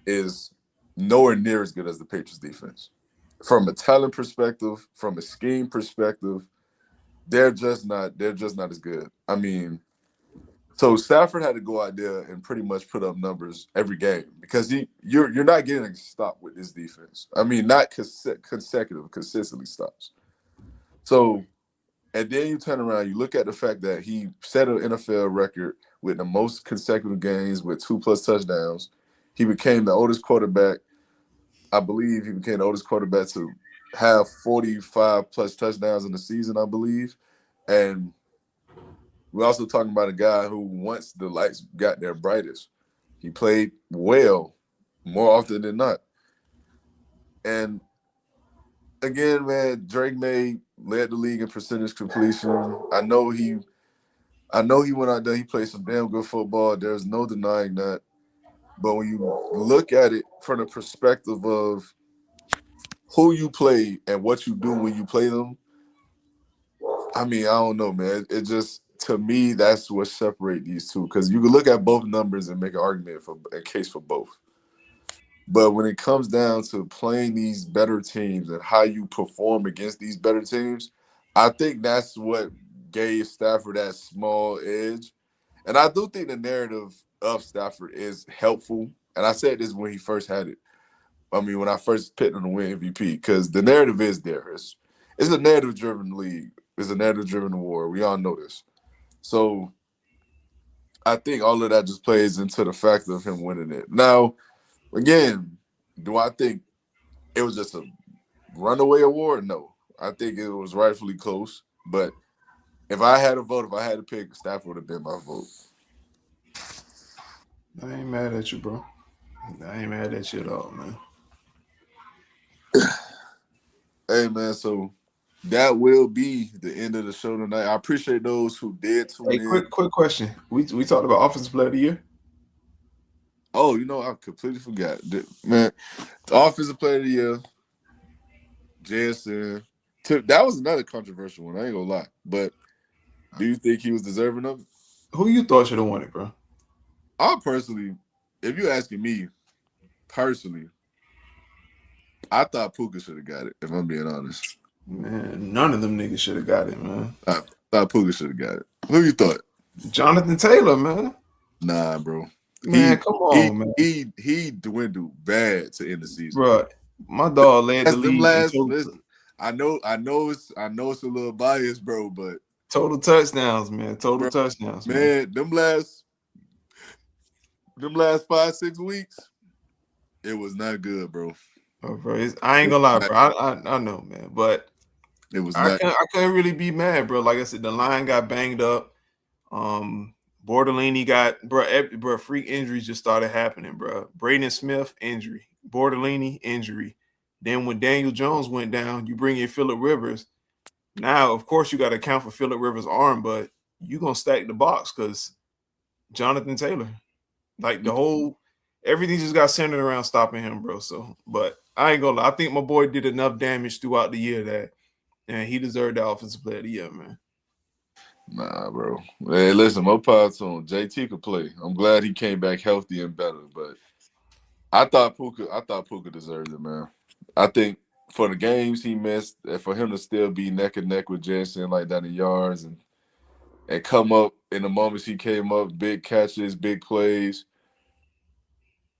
is nowhere near as good as the Patriots defense. From a talent perspective, from a scheme perspective, they're just not as good. I mean, so Stafford had to go out there and pretty much put up numbers every game because you're not getting a stop with this defense. I mean, not consecutive, consistently stops. So and then you turn around, you look at the fact that he set an NFL record with the most consecutive games with 2+ touchdowns. He became the oldest quarterback. I believe he became the oldest quarterback to have 45+ touchdowns in the season, I believe. And we're also talking about a guy who, once the lights got their brightest, he played well more often than not. And again, man, Drake May led the league in percentage completion. I know he went out there, he played some damn good football. There's no denying that. But when you look at it from the perspective of who you play and what you do when you play them, I mean, I don't know, man. It just, to me, that's what separates these two. Because you can look at both numbers and make an argument for a case for both. But when it comes down to playing these better teams and how you perform against these better teams, I think that's what gave Stafford that small edge. And I do think the narrative of Stafford is helpful. And I said this when he first had it. I mean, when I first picked him to win MVP, because the narrative is there. It's a narrative-driven league. It's a narrative-driven award. We all know this. So I think all of that just plays into the fact of him winning it. Now, again, do I think it was just a runaway award? No. I think it was rightfully close. But if I had a vote, if I had to pick, Stafford would have been my vote. I ain't mad at you, bro. I ain't mad at you at all, man. Hey, man, so that will be the end of the show tonight. I appreciate those who did tune Hey, in. quick question. We talked about offensive player of the year. Oh, I completely forgot. Man, the offensive player of the year, Jensen. That was another controversial one. I ain't gonna lie. But do you think he was deserving of it? Who you thought should have won it, bro? I personally, if you're asking me personally, I thought Puka should have got it, if I'm being honest. Man, none of them niggas should have got it, man. I thought Puka should have got it. Who you thought? Jonathan Taylor, man. Nah, bro. Man, He come he on, man. he dwindled bad to end the season. Bro, my dog led the That's them league in last. Listen, I know it's a little biased, bro, but total touchdowns, man. Total bro, touchdowns, man. man, them last 5-6 weeks, it was not good, bro. Oh, bro, I ain't gonna lie, bro. I know, man, but It was I not. couldn't really be mad, bro. Like I said, the line got banged up. Bordelini got bro. Freak injuries just started happening, bro. Braden Smith injury, Bordelini injury. Then when Daniel Jones went down, you bring in Phillip Rivers. Now, of course, you got to account for Phillip Rivers' arm, but you gonna stack the box because Jonathan Taylor, like the whole everything just got centered around stopping him, bro. So, but I ain't gonna lie. I think my boy did enough damage throughout the year that and he deserved the offensive player of the year, man. Nah, bro. Hey, listen, more power to him. JT could play. I'm glad he came back healthy and better, but I thought Puka deserved it, man. I think for the games he missed, and for him to still be neck and neck with Jensen like that in yards and come up in the moments he came up, big catches, big plays.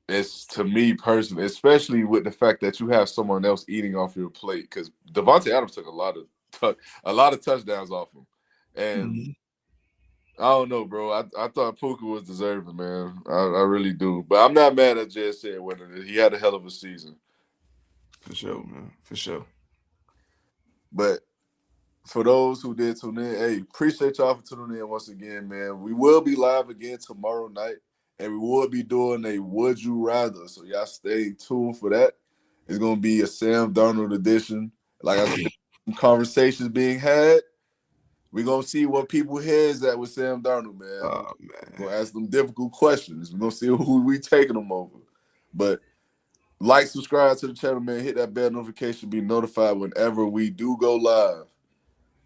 It's, to me personally, especially with the fact that you have someone else eating off your plate, because Devontae Adams took a lot of touchdowns off him, and Mm-hmm. I don't know, bro. I thought Puka was deserving, man. I really do, but I'm not mad at Jensen winning it. He had a hell of a season, For sure, man. For sure. but for those who did tune in, hey, appreciate y'all for tuning in once again, man. We will be live again tomorrow night, and we will be doing a Would You Rather. So y'all stay tuned for that. It's gonna be a Sam Darnold edition. Like I said, some conversations being had. We're gonna see what people heads at with Sam Darnold, man. Oh We're man. gonna ask them difficult questions. We're gonna see who we taking them over. But like, subscribe to the channel, man. Hit that bell notification, be notified whenever we do go live.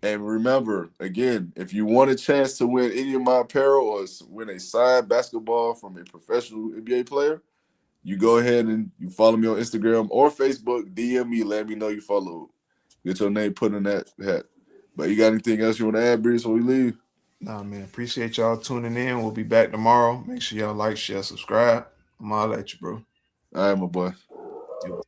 And remember, again, if you want a chance to win any of my apparel or win a signed basketball from a professional NBA player, you go ahead and you follow me on Instagram or Facebook. DM me, let me know you follow. Get your name put in that hat. But you got anything else you want to add, Breeze, before we leave? Nah, man. Appreciate y'all tuning in. We'll be back tomorrow. Make sure y'all like, share, subscribe. I'm all at you, bro. All right, my boy. Yo.